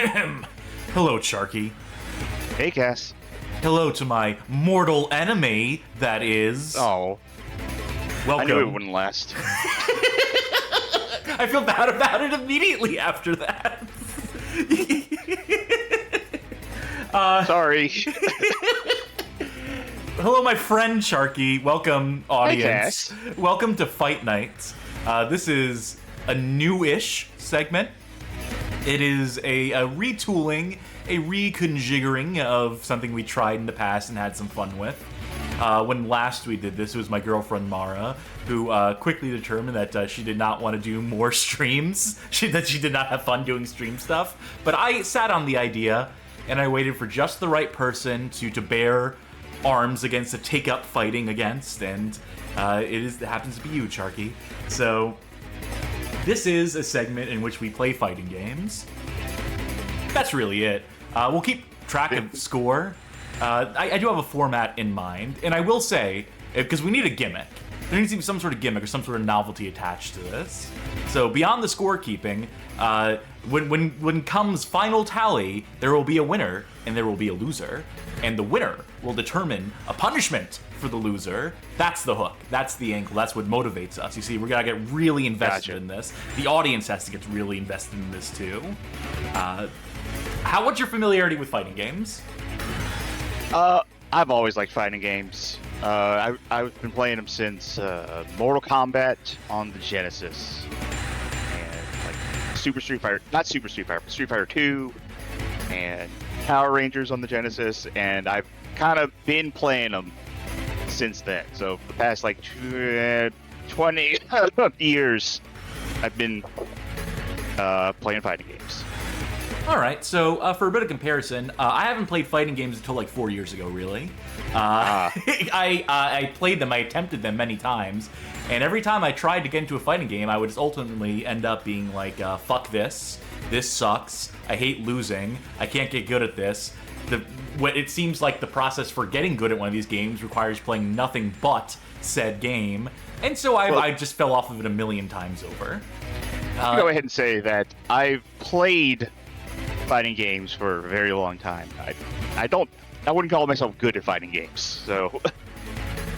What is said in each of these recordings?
Hello, Charkie. Hey, Cass. Hello to my mortal enemy, that is. Oh, Welcome. I knew it wouldn't last. I feel bad about it immediately after that. Sorry. Hello, my friend Charkie. Welcome, audience. Hey, Cass. Welcome to Fight Night. This is a new-ish segment. It is a retooling, a reconfiguring of something we tried in the past and had some fun with. When last we did this, it was my girlfriend Mara, who quickly determined that she did not want to do more streams. That she did not have fun doing stream stuff. But I sat on the idea, and I waited for just the right person to bear arms against, to take up fighting against, and it happens to be you, Charkie. So this is a segment in which we play fighting games. That's really it. We'll keep track of score. I do have a format in mind, and I will say, because we need a gimmick. There needs to be some sort of gimmick or some sort of novelty attached to this. So beyond the scorekeeping, when comes final tally, there will be a winner and there will be a loser, and the winner will determine a punishment for the loser. That's the hook. That's the angle. That's what motivates us. You see, we're gonna get really invested in this. The audience has to get really invested in this too. What's your familiarity with fighting games? I've always liked fighting games. I've been playing them since Mortal Kombat on the Genesis, and like Street Fighter, not Super Street Fighter, but Street Fighter 2, and Power Rangers on the Genesis, and I've kind of been playing them since then. So for the past like 20 years, I've been playing fighting games. All right, so for a bit of comparison, I haven't played fighting games until like 4 years ago, really. I played them, I attempted them many times, and every time I tried to get into a fighting game, I would just ultimately end up being like, fuck this sucks, I hate losing, I can't get good at this. It seems like the process for getting good at one of these games requires playing nothing but said game, and so I just fell off of it a million times over. Go ahead and say that I've played fighting games for a very long time. I wouldn't call myself good at fighting games, so.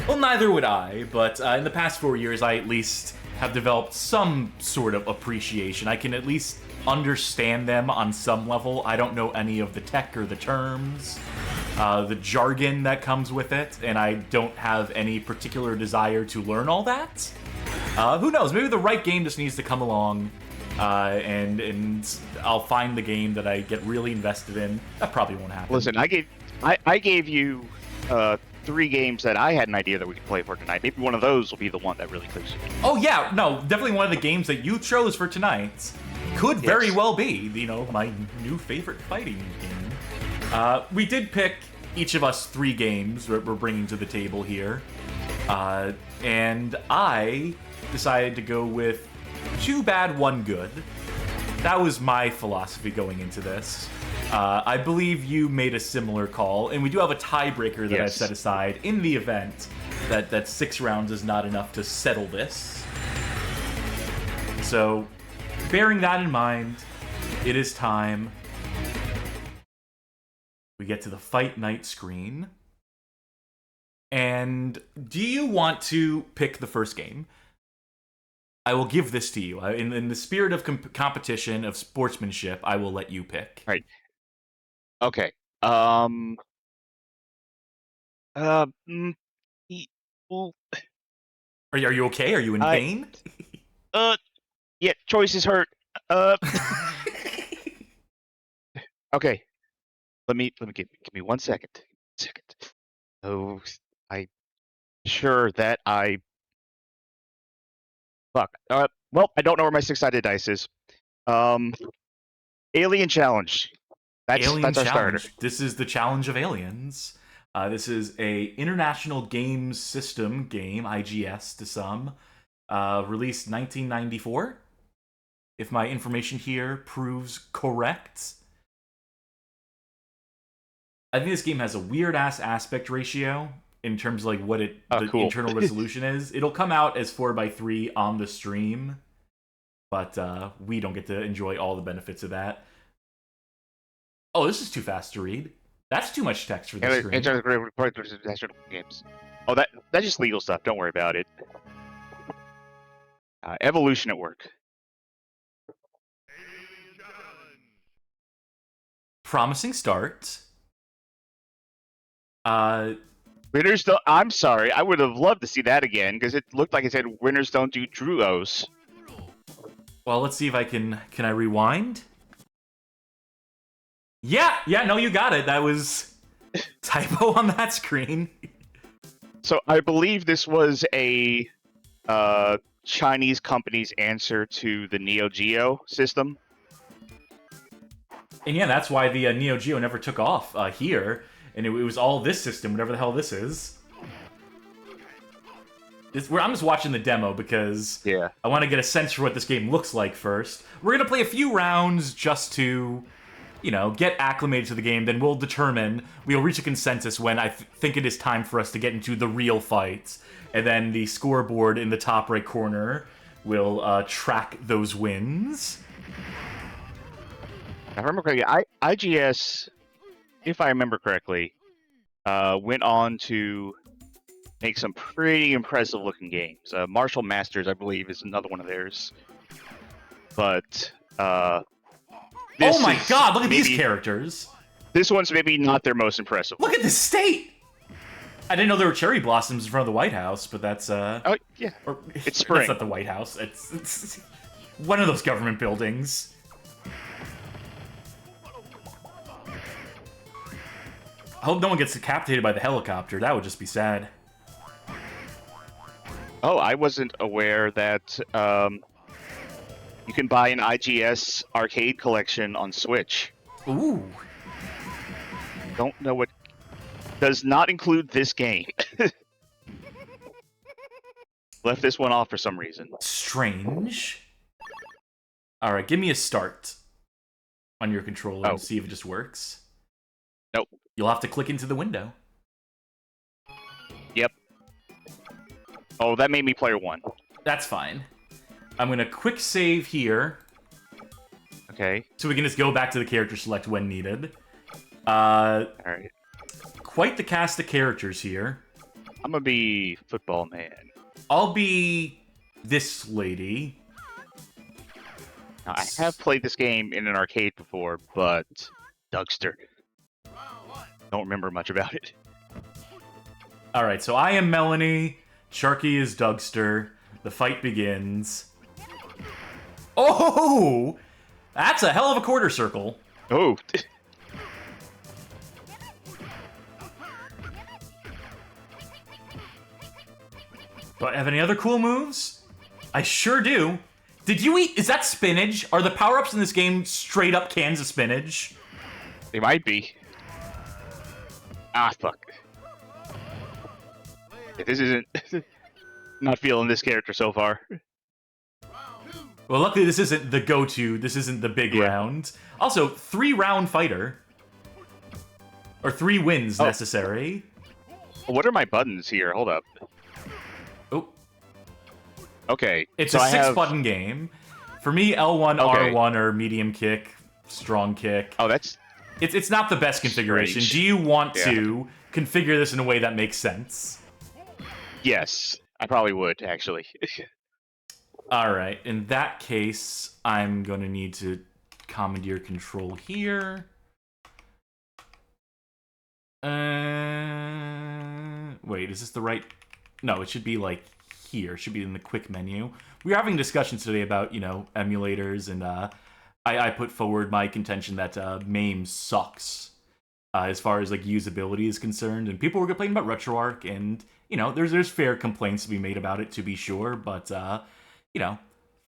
Well, neither would I, but in the past 4 years, I at least have developed some sort of appreciation. I can at least understand them on some level. I don't know any of the tech or the terms, the jargon that comes with it, and I don't have any particular desire to learn all that. Who knows? Maybe the right game just needs to come along, and I'll find the game that I get really invested in. That probably won't happen. Listen, I gave you 3 games that I had an idea that we could play for tonight. Maybe one of those will be the one that really clicks with me. Oh yeah, no, definitely one of the games that you chose for tonight could very well be, my new favorite fighting game. We did pick each of us 3 games we're bringing to the table here, and I decided to go with 2 bad, 1 good. That was my philosophy going into this. I believe you made a similar call, and we do have a tiebreaker that I've set aside in the event that 6 rounds is not enough to settle this. So, bearing that in mind, it is time. We get to the Fight Night screen. And do you want to pick the first game? I will give this to you. In the spirit of competition, of sportsmanship, I will let you pick. Right. Okay. Well, Are you okay? Are you in pain? Yeah, choices hurt. Okay. Let me give me 1 second. Oh, I sure that I fuck. Well, I don't know where my 6-sided dice is. Alien Challenge. That's our starter. This is the Challenge of Aliens. This is a International Games System game, IGS to some, released 1994. If my information here proves correct. I think this game has a weird-ass aspect ratio in terms of like what the internal resolution is. It'll come out as 4:3 on the stream, but we don't get to enjoy all the benefits of that. Oh, this is too fast to read. That's too much text for the screen. Games. Oh, that's just legal stuff. Don't worry about it. Evolution at work. Promising start. Winners don't. I'm sorry. I would have loved to see that again because it looked like it said winners don't do druos. Well, let's see if I can I rewind? Yeah, no, you got it. That was typo on that screen. So I believe this was a Chinese company's answer to the Neo Geo system. And yeah, that's why the Neo Geo never took off here. And it was all this system, whatever the hell this is. I'm just watching the demo because I want to get a sense for what this game looks like first. We're going to play a few rounds just to, get acclimated to the game. Then we'll reach a consensus when I think it is time for us to get into the real fights. And then the scoreboard in the top right corner will track those wins. If I remember correctly, IGS, if I remember correctly, went on to make some pretty impressive looking games. Martial Masters, I believe, is another one of theirs. But oh my god, look at these characters. This one's maybe not their most impressive. Look at the state! I didn't know there were cherry blossoms in front of the White House, but that's oh yeah, it's spring. That's not the White House. It's one of those government buildings. I hope no one gets decapitated by the helicopter. That would just be sad. Oh, I wasn't aware that you can buy an IGS arcade collection on Switch. Ooh. Don't know what... Does not include this game. Left this one off for some reason. Strange. Alright, give me a start on your controller and see if it just works. Nope. You'll have to click into the window. Yep. Oh, that made me player one. That's fine. I'm gonna quick save here. Okay. So we can just go back to the character select when needed. Alright. Quite the cast of characters here. I'm gonna be Football Man. I'll be this lady. Now, I have played this game in an arcade before, but Dougster. Don't remember much about it. Alright, so I am Melanie. Charkie is Dougster. The fight begins. Oh! That's a hell of a quarter circle. Oh. Do I have any other cool moves? I sure do. Did you eat... Is that spinach? Are the power-ups in this game straight up cans of spinach? They might be. Ah, fuck. Yeah, this isn't... Not feeling this character so far. Well, luckily this isn't the go-to. This isn't the big round. Also, 3-round fighter. Or 3 wins necessary. What are my buttons here? Hold up. Oh. Okay. It's a 6-button game. For me, L1, R1 are medium kick, strong kick. Oh, that's... It's not the best configuration. Strange. Do you want to configure this in a way that makes sense? Yes. I probably would, actually. Alright, in that case, I'm going to need to commandeer control here. Wait, is this the right... No, it should be, like, here. It should be in the quick menu. We were having discussions today about, emulators, and I put forward my contention that MAME sucks as far as, like, usability is concerned, and people were complaining about RetroArch, and, there's fair complaints to be made about it, to be sure, but,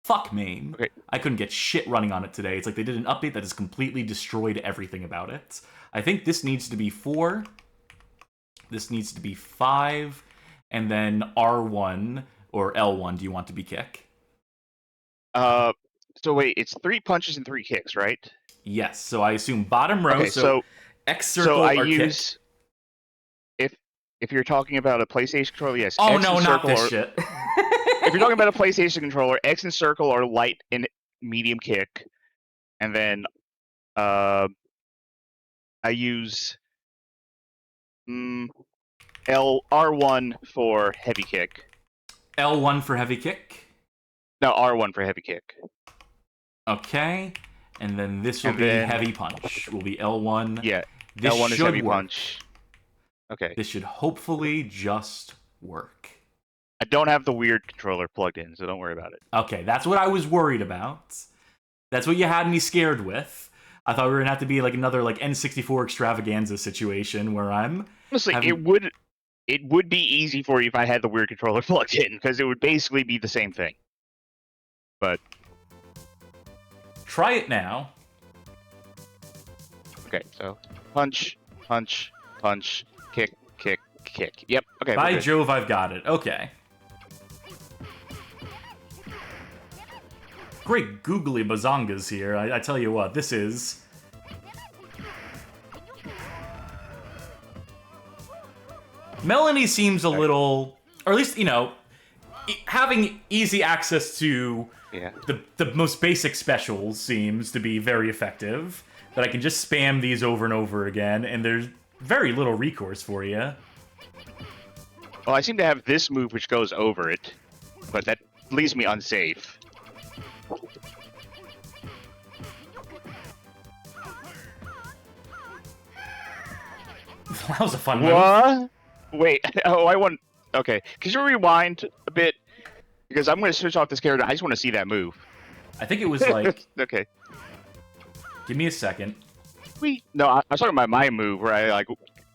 fuck MAME. Okay. I couldn't get shit running on it today. It's like they did an update that has completely destroyed everything about it. I think this needs to be 4. This needs to be 5. And then R1 or L1, do you want to be kick? So wait, it's 3 punches and 3 kicks, right? Yes, so I assume bottom row, okay, so X circle I or use... kick. If you're talking about a PlayStation controller, yes. Oh X no, and not circle this or... shit. If you're talking about a PlayStation controller, X and circle are light and medium kick. And then I use R1 for heavy kick. L1 for heavy kick. No, R1 for heavy kick. Okay. And then this will And be then- heavy punch. Will be L1. Yeah, This L1 is should heavy work. punch. Okay. This should hopefully just work. I don't have the weird controller plugged in, so don't worry about it. Okay, that's what I was worried about. That's what you had me scared with. I thought we were gonna have to be like another like N64 extravaganza situation where I'm Honestly, having- it would be easy for you if I had the weird controller plugged in, because it would basically be the same thing. But try it now. okay, so punch, punch, punch, kick, kick, kick. Yep. Okay. By we're good. Jove, I've got it. Okay. Great googly bazongas here. I tell you what, this is... Melanie seems a little... Or at least, you know, having easy access to Yeah. the most basic specials seems to be very effective. That I can just spam these over and over again, and there's very little recourse for you. Well, I seem to have this move which goes over it, but that leaves me unsafe. That was a fun move. What? Wait. Oh, I want. Okay. Could you rewind a bit? Because I'm going to switch off this character. I just want to see that move. I think it was like... Okay. Give me a second. Wait. No, I was talking about my move where I like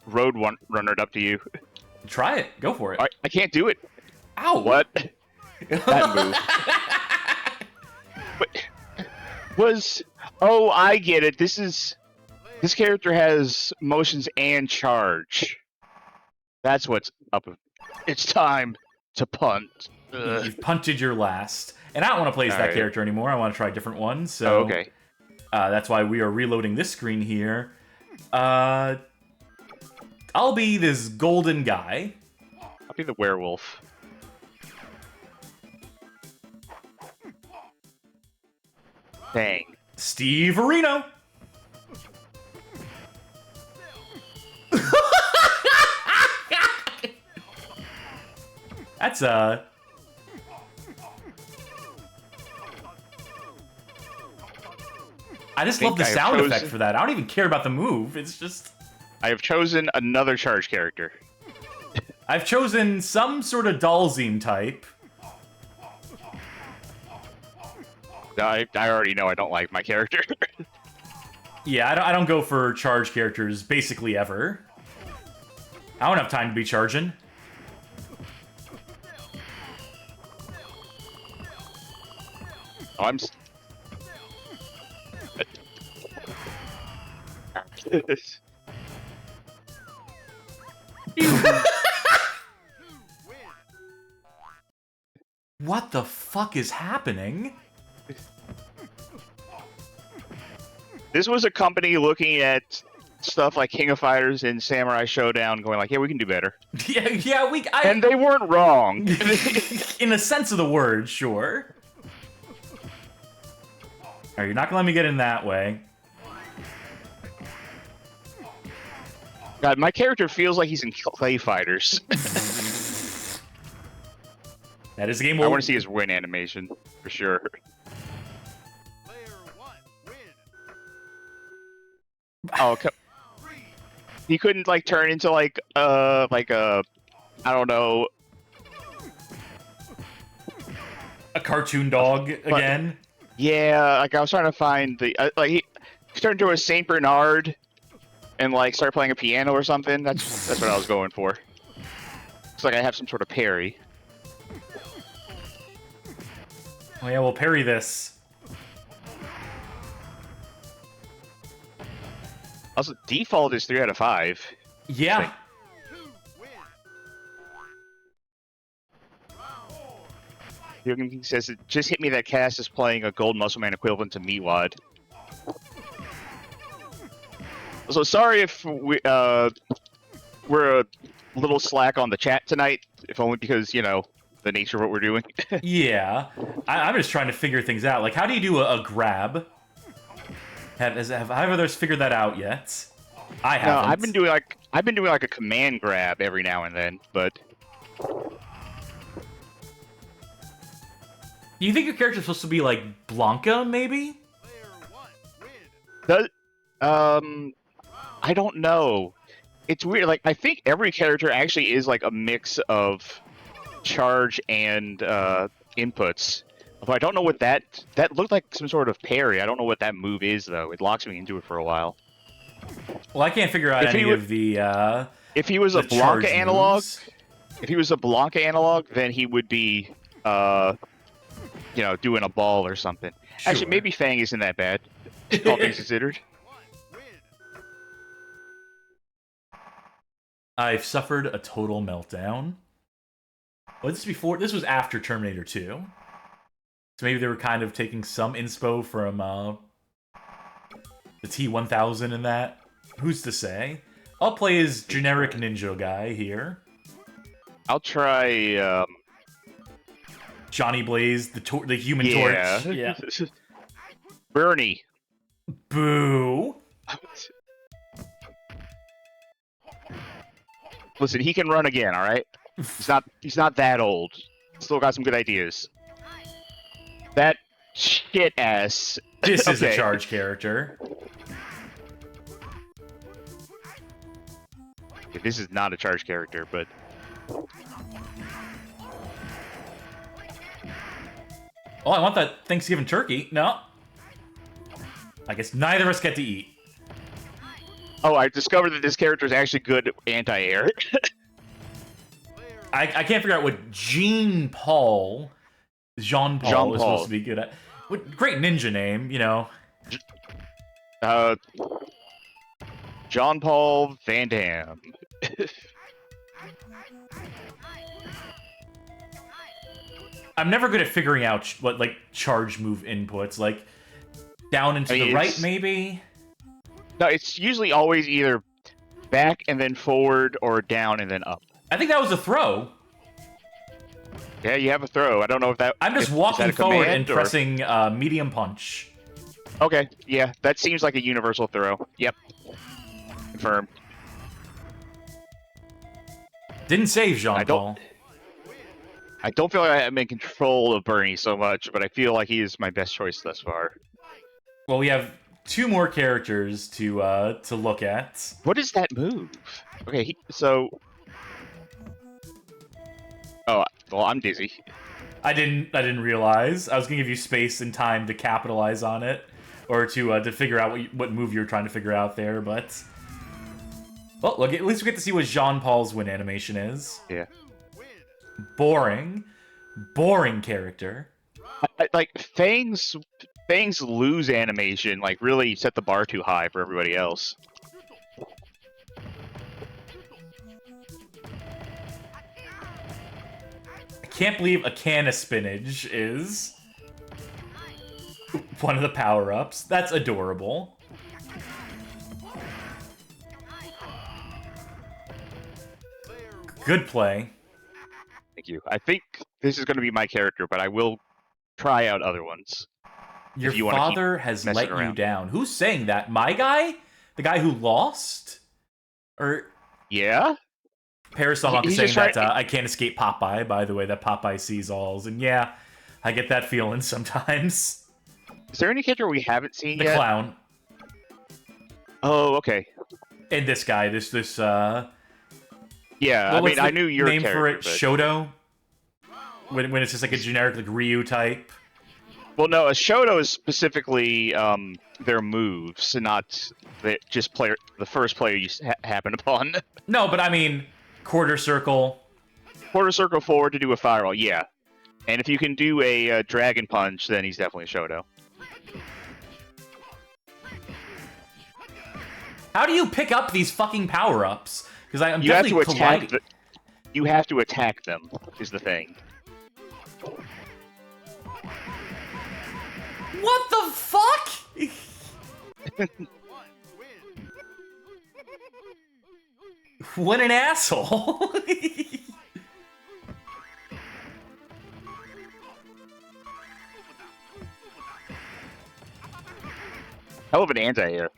runnered up to you. Try it. Go for it. I can't do it. Ow! What? That move. But was oh, I get it. This character has motions and charge. That's what's up. It's time to punt. Ugh. You've punted your last. And I don't want to play as that Alright. character anymore. I want to try a different one. So Oh, okay. That's why we are reloading this screen here. I'll be this golden guy. I'll be the werewolf. Dang. Steve Areno. That's I just love the I have sound chosen- effect for that. I don't even care about the move. It's just I have chosen another charge character. I've chosen some sort of Dalzine type. I already know I don't like my character. Yeah, I don't go for charge characters basically ever. I don't have time to be charging. Oh, I'm. What the fuck is happening? This was a company looking at stuff like King of Fighters and Samurai Showdown, going like, "Yeah, we can do better," Yeah, and they weren't wrong. in a sense of the word, sure. Alright, you're not gonna let me get in that way. God, my character feels like he's in Clay Fighters. That is a game I where want to see his win animation for sure. Oh, he couldn't like turn into like a I don't know. a cartoon dog again. Yeah, like I was trying to find the like he turned into a Saint Bernard and like start playing a piano or something. That's what I was going for. Looks like I have some sort of parry. Oh yeah, we'll parry this. Also, default is 3 out of 5. Yeah. He says, it just hit me that Cass is playing a Gold Muscle Man equivalent to Meatwad. So sorry if we're a little slack on the chat tonight, if only because, you know, the nature of what we're doing. Yeah. I'm just trying to figure things out. Like, how do you do a grab? Have either of those figured that out yet? I No, haven't. I've been doing like a command grab every now and then, but Do you think your character's supposed to be like Blanca, maybe? does I don't know. It's weird. Like I think every character actually is like a mix of charge and inputs. Although I don't know what that looked like some sort of parry. I don't know what that move is though. It locks me into it for a while. Well, I can't figure out any of the if he was a charge Blanca analog, moves. if he was a Blanca analog, then he would be you know, doing a ball or something. Sure. Actually, maybe Fang isn't that bad, all things considered. I've suffered a total meltdown. Was this before? This was after Terminator 2. So maybe they were kind of taking some inspo from the T-1000 in that. Who's to say? I'll play as generic ninja guy here. I'll try Johnny Blaze, the Human Torch. Yeah. Bernie. Boo. Listen, he can run again, all right? He's not that old. Still got some good ideas. That shit ass. This is a charge character. This is not a charge character, but Oh, I want that Thanksgiving turkey. No. I guess neither of us get to eat. oh, I discovered that this character is actually good anti-air. I can't figure out what Jean-Paul is supposed to be good at. What great ninja name, you know. John Paul Van Damme. I'm never good at figuring out what like charge move inputs, like down and to the right, maybe. No, it's usually always either back and then forward or down and then up. I think that was a throw. Yeah, you have a throw. I don't know if that. I'm just walking forward and pressing medium punch. Okay, yeah, that seems like a universal throw. Yep. Confirmed. Didn't save Jean-Paul. I don't feel like I'm in control of Bernie so much, but I feel like he is my best choice thus far. Well, we have two more characters to look at. What is that move? Okay, so. Oh, well, I'm dizzy. I didn't realize. I was gonna give you space and time to capitalize on it, or to figure out what move you're trying to figure out there. But well, look, at least we get to see what Jean-Paul's win animation is. Yeah. Boring character. Like Fang's lose animation like really set the bar too high for everybody else. I can't believe a can of spinach is one of the power-ups. That's adorable. Good play. Thank you. I think this is going to be my character, but I will try out other ones. Your father has let you down. Who's saying that? My guy? The guy who lost? Or yeah? Parasol is saying that I can't escape Popeye, by the way, that Popeye sees alls. And yeah, I get that feeling sometimes. Is there any character we haven't seen yet? The clown. Oh, okay. And this guy, this yeah, I mean, I knew your name character, for it, but... Shoto? When it's just like a generic like Ryu type? Well, no, a Shoto is specifically their moves, not the first player you happen upon. No, but I mean, quarter circle. Quarter circle forward to do a fireball, yeah. And if you can do a dragon punch, then he's definitely a Shoto. How do you pick up these fucking power-ups? Because I'm you have definitely to attack you have to attack them, is the thing. What the fuck? What an asshole. Hell of an anti-air.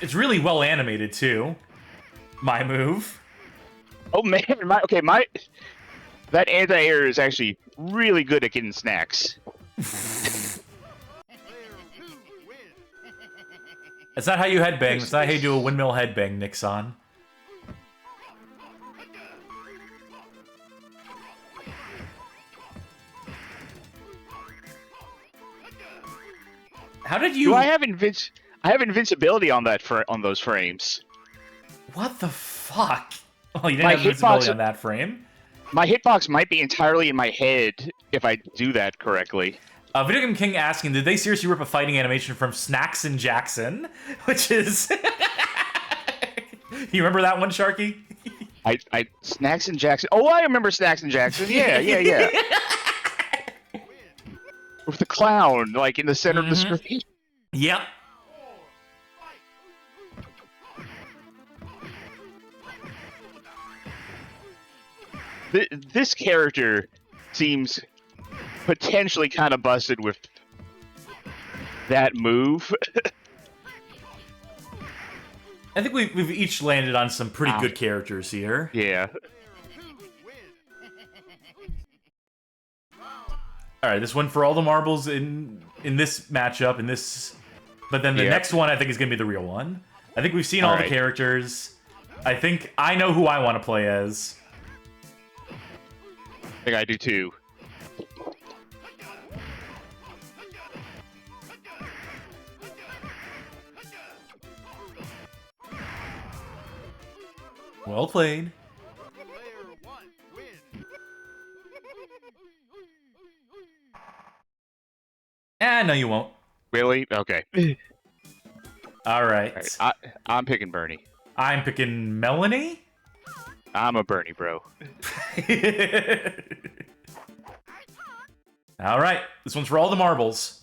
It's really well animated too. My move. Oh man, that anti-air is actually really good at getting snacks. That's not how you headbang. That's not how you do a windmill headbang, Nixon. How did you? Do I have invincibility on on those frames. What the fuck? Oh, you didn't have invincibility on that frame? My hitbox might be entirely in my head if I do that correctly. Video Game King asking, did they seriously rip a fighting animation from Snacks and Jackson? Which is... You remember that one, Charky? Snacks and Jackson. Oh, I remember Snacks and Jackson. Yeah. With the clown, like, in the center of the screen. Yep. This character seems potentially kind of busted with that move. I think we've each landed on some pretty good characters here. Yeah. All right, this one for all the marbles in this matchup, but then the next one I think is gonna be the real one. I think we've seen all the characters. I think I know who I want to play as. I think I do too. Well played. No, you won't. Really? Okay. All right. I'm picking Bernie. I'm picking Melanie. I'm a Bernie bro. All right. This one's for all the marbles.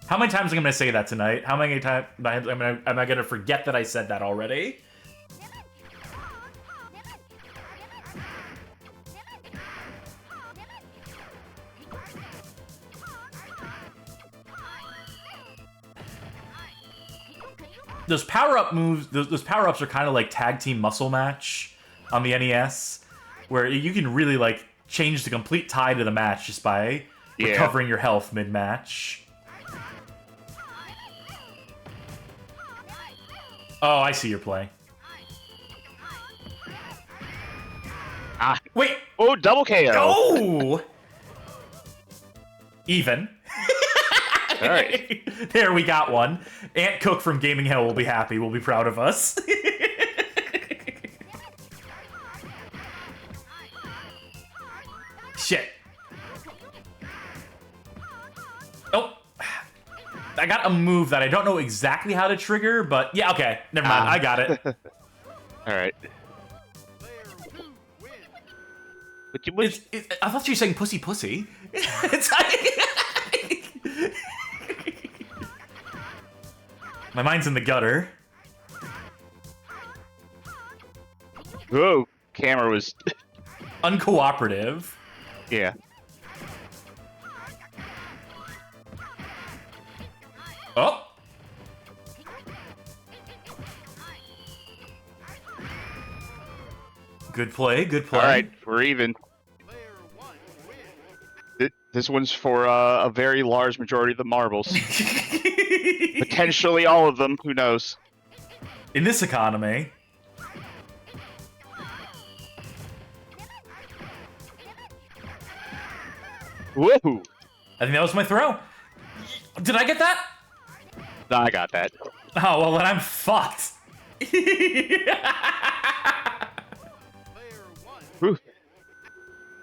How many times am I going to say that tonight? How many times am I going to forget that I said that already? Those power-up moves, those power-ups are kind of like tag team muscle match on the NES, where you can really like change the complete tide of the match just by recovering your health mid-match. Oh, I see your play. Wait! Oh, double KO! Oh! Even. All right. There, we got one. Aunt Cook from Gaming Hell will be happy. We'll be proud of us. Shit. Oh. I got a move that I don't know exactly how to trigger, but yeah, okay. Never mind. I got it. All right. I thought you were saying pussy pussy. It's my mind's in the gutter. Whoa, camera was uncooperative. Yeah. Oh. Good play, good play. All right, we're even. This one's for a very large majority of the marbles. Potentially all of them, who knows? In this economy. Woohoo! I think that was my throw. Did I get that? No, I got that. Oh, well then I'm fucked.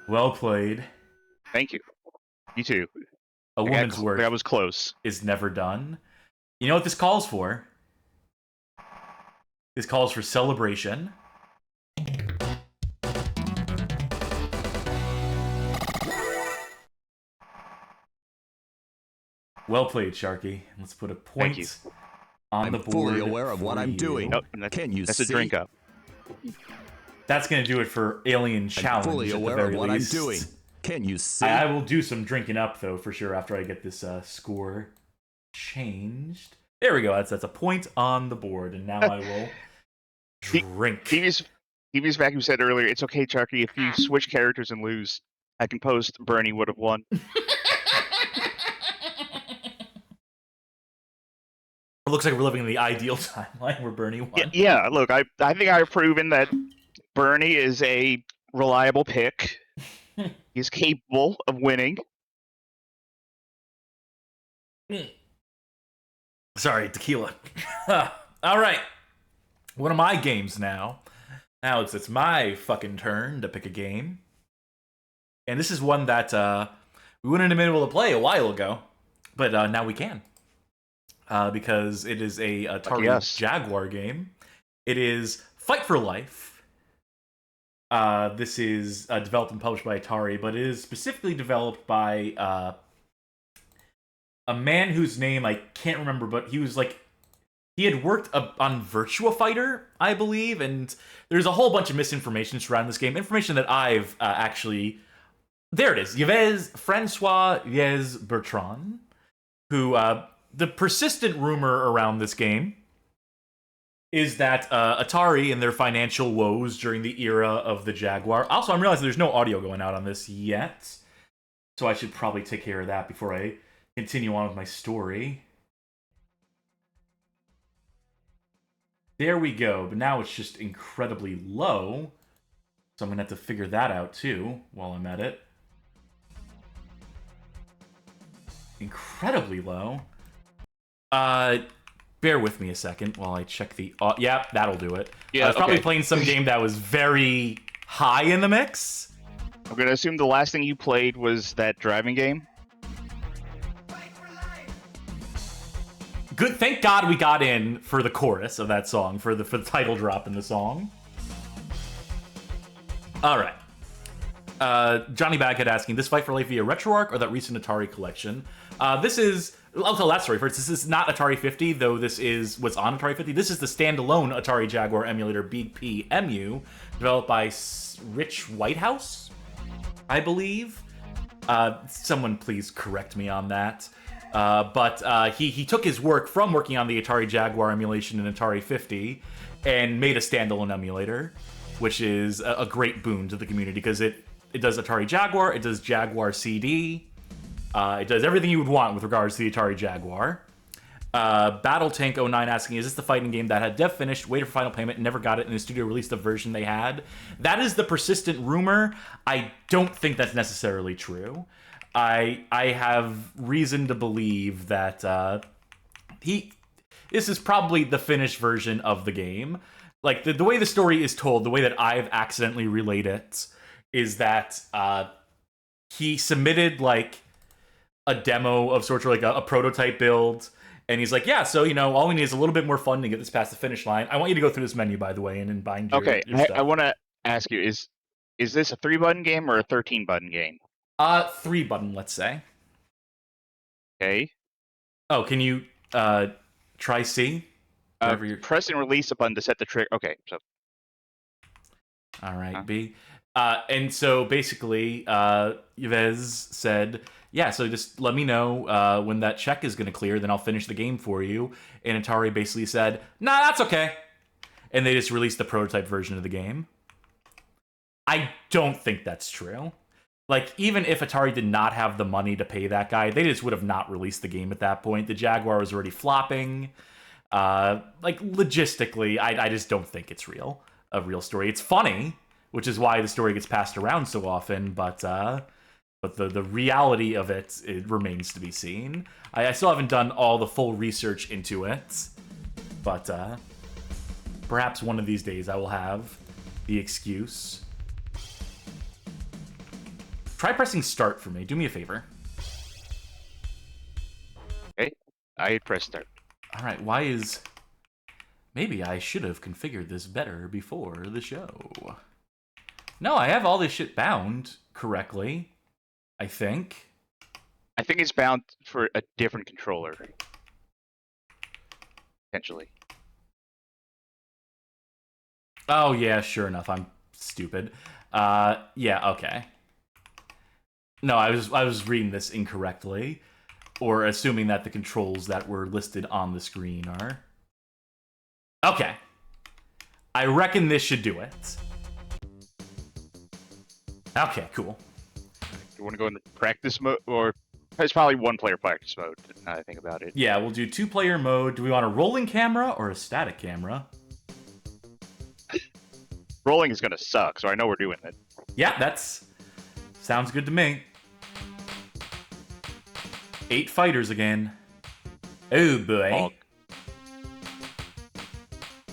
Well played. Thank you. You too. A woman's work that was close. Is never done. You know what this calls for? This calls for celebration. Well played, Charky. Let's put a point on the board. I'm fully aware of what I'm doing. Nope, Can you that's see? a drink up. That's going to do it for Alien Challenge. I'm fully aware of what least. I'm doing. Can you see? I will do some drinking up, though, for sure, after I get this score changed. There we go. That's a point on the board, and now I will drink. TV's vacuum said earlier, it's okay, Charkie, if you switch characters and lose, I can post Bernie would have won. It looks like we're living in the ideal timeline where Bernie won. Yeah, look, I think I've proven that Bernie is a reliable pick. He's capable of winning. Sorry, tequila. All right. One of my games now. Now it's my fucking turn to pick a game. And this is one that we wouldn't have been able to play a while ago. But now we can. Because it is a Atari Jaguar game. It is Fight for Life. This is developed and published by Atari, but it is specifically developed by a man whose name I can't remember, but he was like, he had worked on Virtua Fighter, I believe, and there's a whole bunch of misinformation surrounding this game. Information that I've actually... There it is. Francois Yves Bertrand, who... the persistent rumor around this game is that Atari and their financial woes during the era of the Jaguar... Also, I'm realizing there's no audio going out on this yet, so I should probably take care of that before I continue on with my story. There we go, but now it's just incredibly low, so I'm going to have to figure that out too while I'm at it. Incredibly low. Bear with me a second while I check the... yeah, that'll do it. Yeah, I was probably playing some game that was very high in the mix. I'm going to assume the last thing you played was that driving game. Good. Thank God we got in for the chorus of that song, for the title drop in the song. All right. Johnny Baghead asking, this Fight for Life via RetroArch or that recent Atari collection? This is... I'll tell that story first. This is not Atari 50, though this is what's on Atari 50. This is the standalone Atari Jaguar emulator BPMU, developed by Rich Whitehouse, I believe. Someone please correct me on that. But he took his work from working on the Atari Jaguar emulation in Atari 50 and made a standalone emulator, which is a great boon to the community because it does Atari Jaguar, it does Jaguar CD, it does everything you would want with regards to the Atari Jaguar. BattleTank09 asking, is this the fighting game that had dev finished, waited for final payment, and never got it, and the studio released the version they had? That is the persistent rumor. I don't think that's necessarily true. I have reason to believe that this is probably the finished version of the game. Like, the way the story is told, the way that I've accidentally relayed it, is that he submitted, like, a demo of sort of like a prototype build, and he's like, yeah, so, you know, all we need is a little bit more fun to get this past the finish line. I want you to go through this menu, by the way, and then bind your, your stuff. I want to ask you, is this a 3-button game or a 13-button game? 3-button, let's say. Okay. Oh, can you try C? Press and release a button to set the trigger. Okay, so. All right, B. And so basically, Yves said, yeah, so just let me know when that check is going to clear, then I'll finish the game for you. And Atari basically said, nah, that's okay. And they just released the prototype version of the game. I don't think that's true. Like, even if Atari did not have the money to pay that guy, they just would have not released the game at that point. The Jaguar was already flopping. Like, logistically, I just don't think it's a real story. It's funny, which is why the story gets passed around so often, but the reality of it remains to be seen. I still haven't done all the full research into it, but perhaps one of these days I will have the excuse. Try pressing start for me. Do me a favor. Okay, I pressed start. All right, why is... Maybe I should have configured this better before the show. No, I have all this shit bound correctly, I think. I think it's bound for a different controller. Potentially. Oh, yeah, sure enough. I'm stupid. Yeah, okay. No, I was reading this incorrectly. Or assuming that the controls that were listed on the screen are. Okay. I reckon this should do it. Okay, cool. You want to go into practice mode, or it's probably one-player practice mode. Now that I think about it. Yeah, we'll do 2-player mode. Do we want a rolling camera or a static camera? Rolling is gonna suck, so I know we're doing it. Yeah, that's sounds good to me. 8 fighters again. Oh boy. Pog.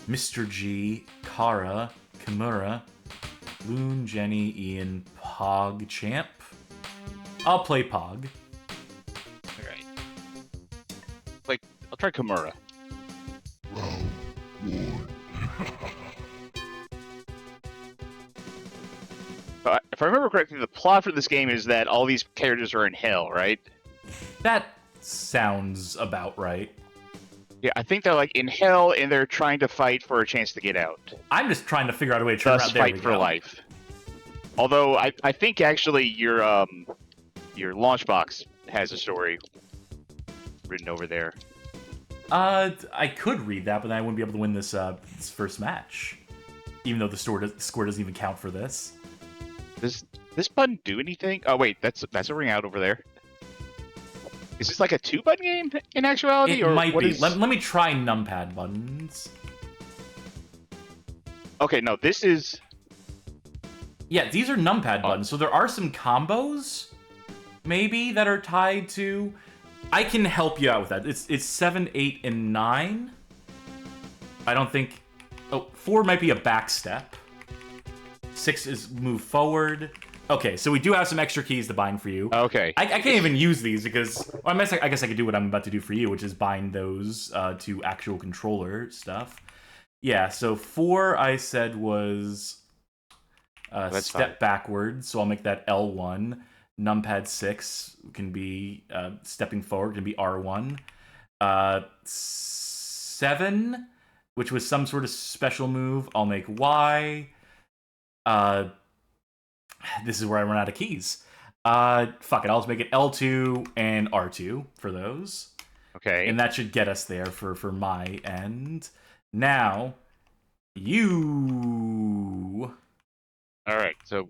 Mr. G, Kara, Kimura, Loon, Jenny, Ian, Pog, Champ. I'll play Pog. All right. Like, I'll try Kimura. If I remember correctly, the plot for this game is that all these characters are in hell, right? That sounds about right. Yeah, I think they're like in hell and they're trying to fight for a chance to get out. I'm just trying to figure out a way to turn Thus, around. There fight we for go. life. Although I think actually your launch box has a story written over there. I could read that, but then I wouldn't be able to win this first match, even though the score doesn't even count for this. Does this button do anything? Oh wait, that's a ring out over there. Is this like a 2-button game in actuality? It or might what be. is- Let me try numpad buttons. Okay, no, this is... Yeah, these are numpad buttons, so there are some combos, maybe, that are tied to... I can help you out with that. It's 7, 8, and 9. I don't think... Oh, 4 might be a back step. 6 is move forward. Okay, so we do have some extra keys to bind for you. Okay. I can't even use these because... Well, I guess I could do what I'm about to do for you, which is bind those to actual controller stuff. Yeah, so 4 I said was That's step fine. backwards, so I'll make that L1. Numpad 6 can be stepping forward, can be R1. 7, which was some sort of special move, I'll make Y. This is where I run out of keys. Fuck it, I'll just make it L2 and R2 for those. Okay. And that should get us there for my end. Now, you... Alright, so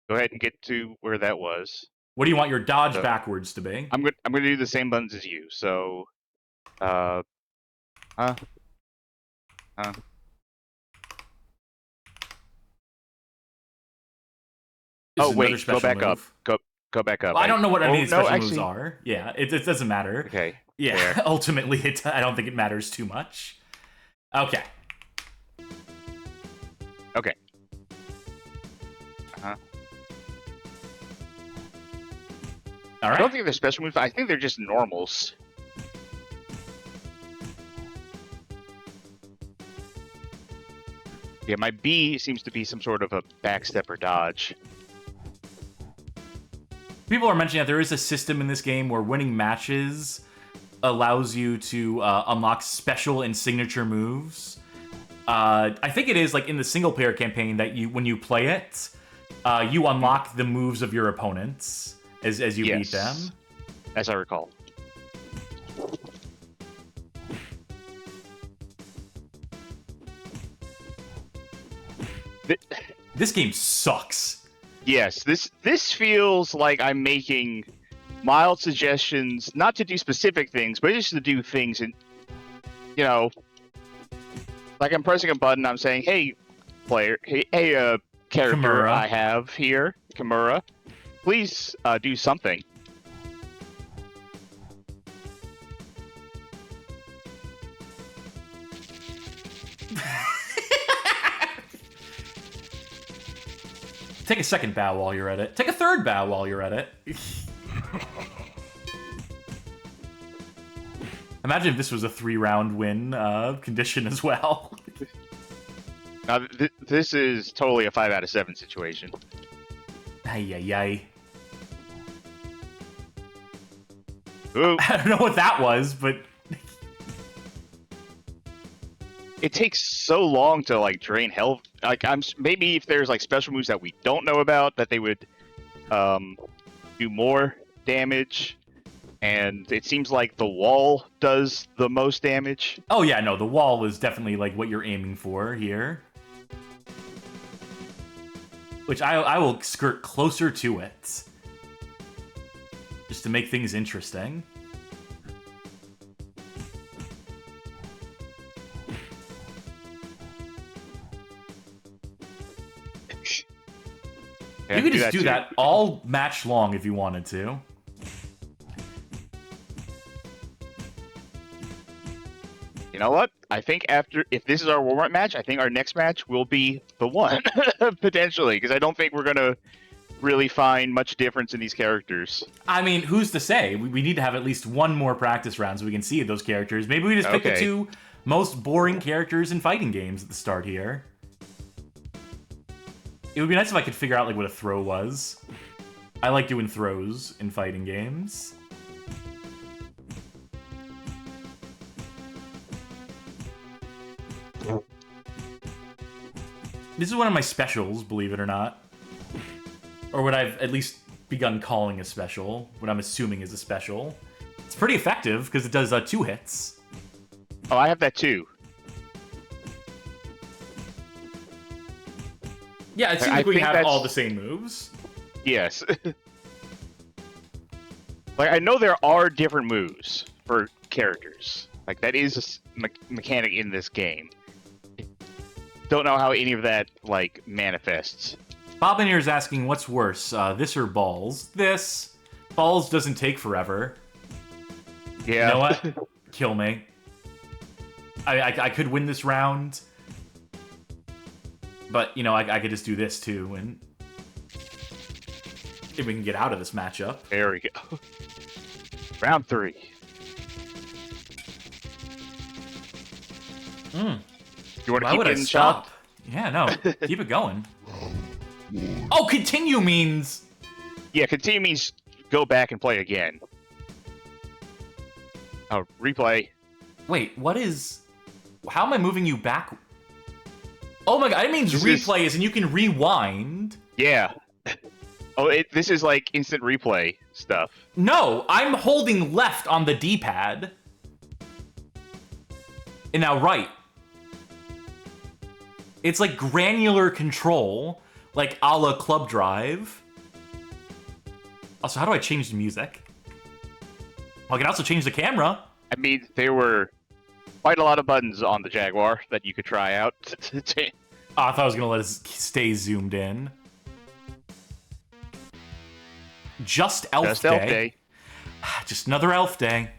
go ahead and get to where that was. What do you want your dodge So- backwards to be? I'm gonna do the same buttons as you, so... Huh? This Oh is another wait, go special back up. move. Go back up. Well, I don't know what any Oh, of these special moves actually- are. Yeah, it doesn't matter. Okay. Yeah, there. ultimately, I don't think it matters too much. Okay. Okay. Uh-huh. All I don't right. think they're special moves. I think they're just normals. Yeah, my B seems to be some sort of a backstep or dodge. People are mentioning that there is a system in this game where winning matches allows you to unlock special and signature moves. I think it is like in the single-player campaign that when you play it, you unlock the moves of your opponents as you beat them. As I recall. This game sucks. Yes, this feels like I'm making mild suggestions, not to do specific things, but just to do things, and you know, like I'm pressing a button, I'm saying, "Hey, player, hey, character Kimura. I have here, Kimura, please do something." Take a second bow while you're at it. Take a third bow while you're at it. Imagine if this was a 3-round win condition as well. Now, this is totally a 5 out of 7 situation. Ay, ay, ay. Ooh, I don't know what that was, but it takes so long to like drain health. Like maybe if there's like special moves that we don't know about, that they would do more damage. And it seems like the wall does the most damage. Oh yeah, no, the wall is definitely like what you're aiming for here. Which I will skirt closer to it. Just to make things interesting. Yeah, You could just do too. that all match long if you wanted to. You know what? I think if this is our warm-up match, I think our next match will be the one, potentially, because I don't think we're gonna really find much difference in these characters. I mean, who's to say? We need to have at least one more practice round so we can see those characters. Maybe we just pick the 2 most boring characters in fighting games at the start here. It would be nice if I could figure out like what a throw was. I like doing throws in fighting games. This is one of my specials, believe it or not. Or what I've at least begun calling a special, what I'm assuming is a special. It's pretty effective, because it does 2 hits. Oh, I have that too. Yeah, it seems I like we think have that's- all the same moves. Yes. Like, I know there are different moves for characters. Like, that is a mechanic in this game. Don't know how any of that, like, manifests. Bob in here is asking, what's worse, this or balls? This. Balls doesn't take forever. Yeah. You know what? Kill me. I could win this round. But, you know, I could just do this, too, and... if we can get out of this matchup. There we go. Round 3. You want to Why keep would I getting stop? chopped? Yeah, no. Keep it going. Oh, continue means... Yeah, continue means go back and play again. Oh, replay. Wait, what is... How am I moving you back? Oh my god, it means This replay is and you can rewind. Yeah. Oh, this is like instant replay stuff. No, I'm holding left on the D-pad. And now right. It's like granular control, like a la Club Drive. Also, how do I change the music? I can also change the camera. I mean, there were quite a lot of buttons on the Jaguar that you could try out. Oh, I thought I was gonna let us stay zoomed in. Just Elf Day. Just another Elf Day.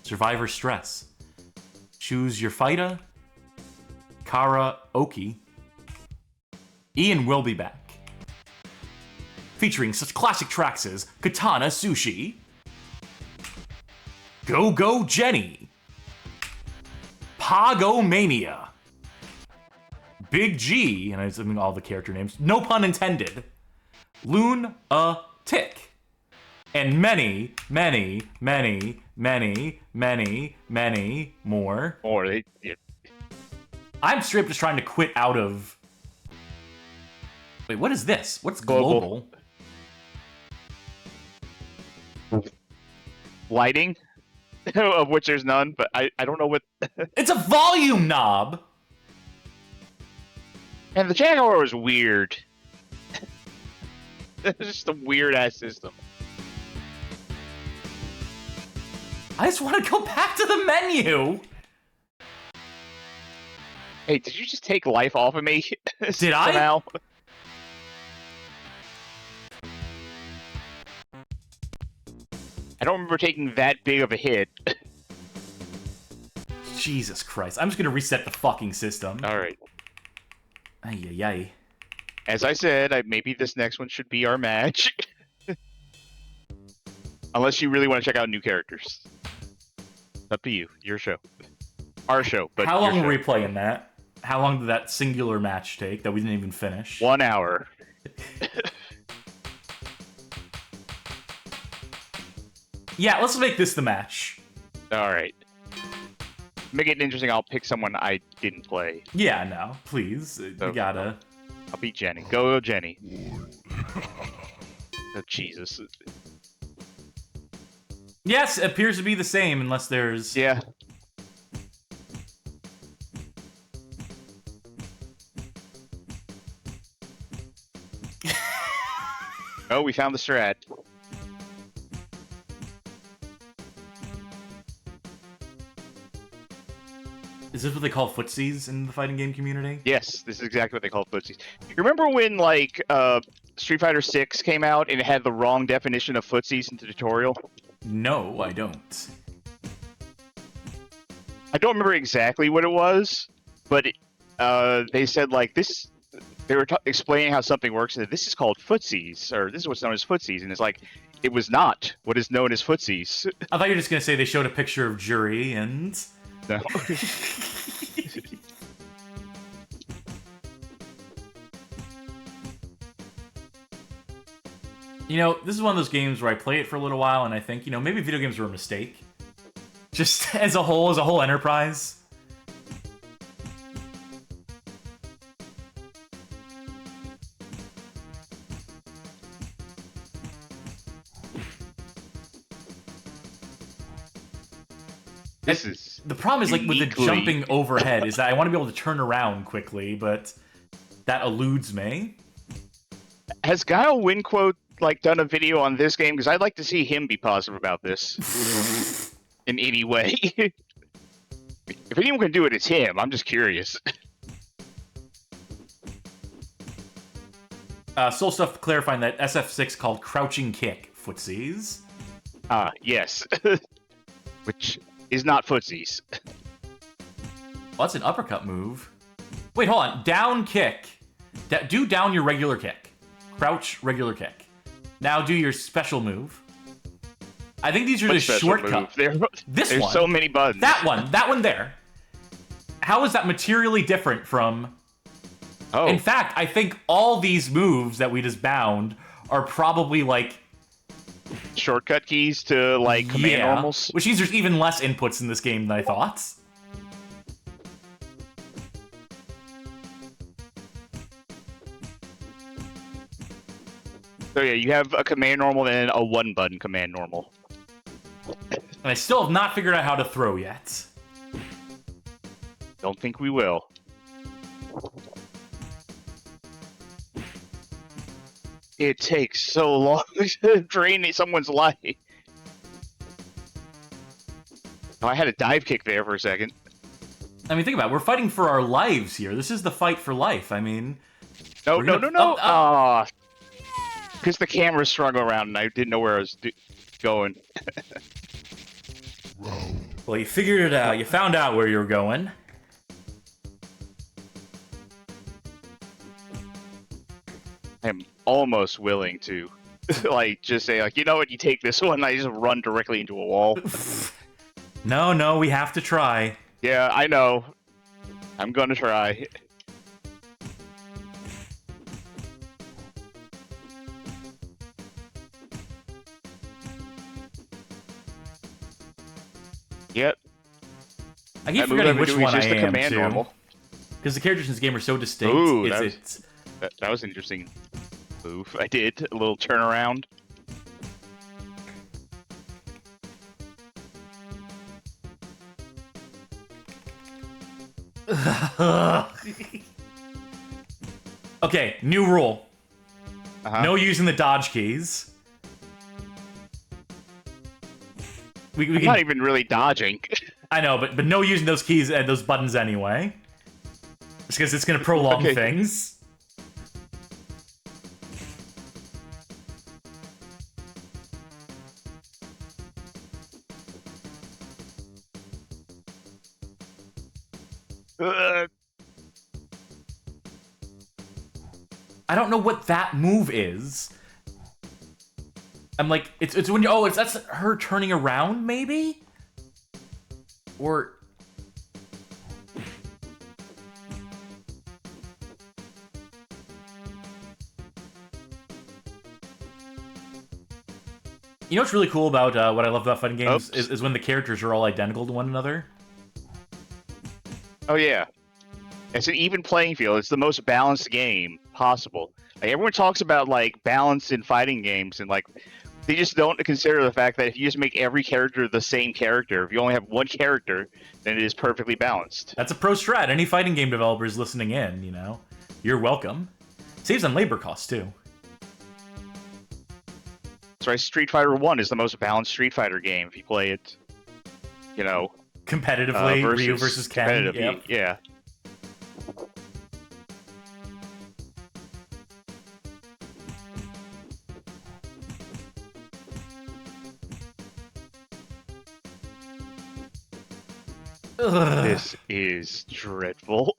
Survivor Stress. Choose your fighter. Karaoke. Ian will be back. Featuring such classic tracks as Katana Sushi. Go Go Jenny. Pogomania. Big G, and I'm assuming all the character names, no pun intended. Lunatic. And many, many, many, many, many, many more. Or I'm straight up just trying to quit out of... Wait, what is this? What's global? lighting, of which there's none, but I don't know what... It's a volume knob! And the Jaguar was weird. It's just a weird-ass system. I just want to go back to the menu! Hey, did you just take life off of me? Did I? Somehow? I don't remember taking that big of a hit. Jesus Christ. I'm just gonna reset the fucking system. Alright. Ay, ay, ay. As I said, maybe this next one should be our match. Unless you really want to check out new characters. Up to you. Your show. Our show, but How long your were we show. playing that? How long did that singular match take that we didn't even finish? 1 hour. Yeah, let's make this the match. Alright. Make it interesting, I'll pick someone I didn't play. Yeah, no, please. You gotta... I'll beat Jenny. Go, Jenny. Oh, Jesus. Yes, it appears to be the same unless there's... Yeah. Oh, we found the strat. Is this what they call footsies in the fighting game community? Yes, this is exactly what they call footsies. You remember when, like, Street Fighter 6 came out and it had the wrong definition of footsies in the tutorial? No, I don't. I don't remember exactly what it was, but they said, like, this... They were explaining how something works, and this is called footsies, or this is what's known as footsies, and it's like, it was not what is known as footsies. I thought you were just going to say they showed a picture of Jury and... No. You know, this is one of those games where I play it for a little while and I think, you know, maybe video games were a mistake. Just as a whole enterprise. This is The problem is, like, with the jumping overhead, is that I want to be able to turn around quickly, but that eludes me. Has Guile Winquote, like, done a video on this game? Because I'd like to see him be positive about this. In any way. If anyone can do it, it's him. I'm just curious. Soul Stuff clarifying that SF6 called Crouching Kick footsies. Yes. Which is not footsies. Well, that's an uppercut move. Wait, hold on. Down kick. Do down your regular kick. Crouch, regular kick. Now do your special move. I think these are the shortcuts. There's so many buttons. That one there. How is that materially different from... Oh. In fact, I think all these moves that we just bound are probably, like... shortcut keys to, like, command normals? Which means there's even less inputs in this game than I thought. So yeah, you have a command normal and a one-button command normal. And I still have not figured out how to throw yet. Don't think we will. It takes so long to drain someone's life. Oh, I had a dive kick there for a second. I mean, think about it. We're fighting for our lives here. This is the fight for life. I mean... No. Because the camera strung around and I didn't know where I was going. Well, you figured it out. You found out where you were going. I am almost willing to, like, just say, like, you know what, you take this one, and I just run directly into a wall. No, we have to try. Yeah, I know. I'm gonna try. Yep. I keep forgetting which one I am, too. Normal. Because the characters in this game are so distinct. Ooh, that was an interesting move. I did. A little turnaround. Okay, new rule. Uh-huh. No using the dodge keys. I'm not even really dodging. I know, but no using those keys and those buttons anyway. Just because it's going to prolong things. I don't know what that move is. I'm like, it's when you, that's her turning around, maybe? Or... You know what's really cool about what I love about fighting games is when the characters are all identical to one another. Oh yeah. It's an even playing field. It's the most balanced game possible. Like, everyone talks about, like, balance in fighting games and, like, They just don't consider the fact that if you just make every character the same character, if you only have one character, then it is perfectly balanced. That's a pro strat. Any fighting game developers listening in, you know, you're welcome. Saves on labor costs, too. That's why Street Fighter 1 is the most balanced Street Fighter game if you play it, you know, Competitively, Ryu versus Ken. Yep. Yeah. Ugh. This is dreadful.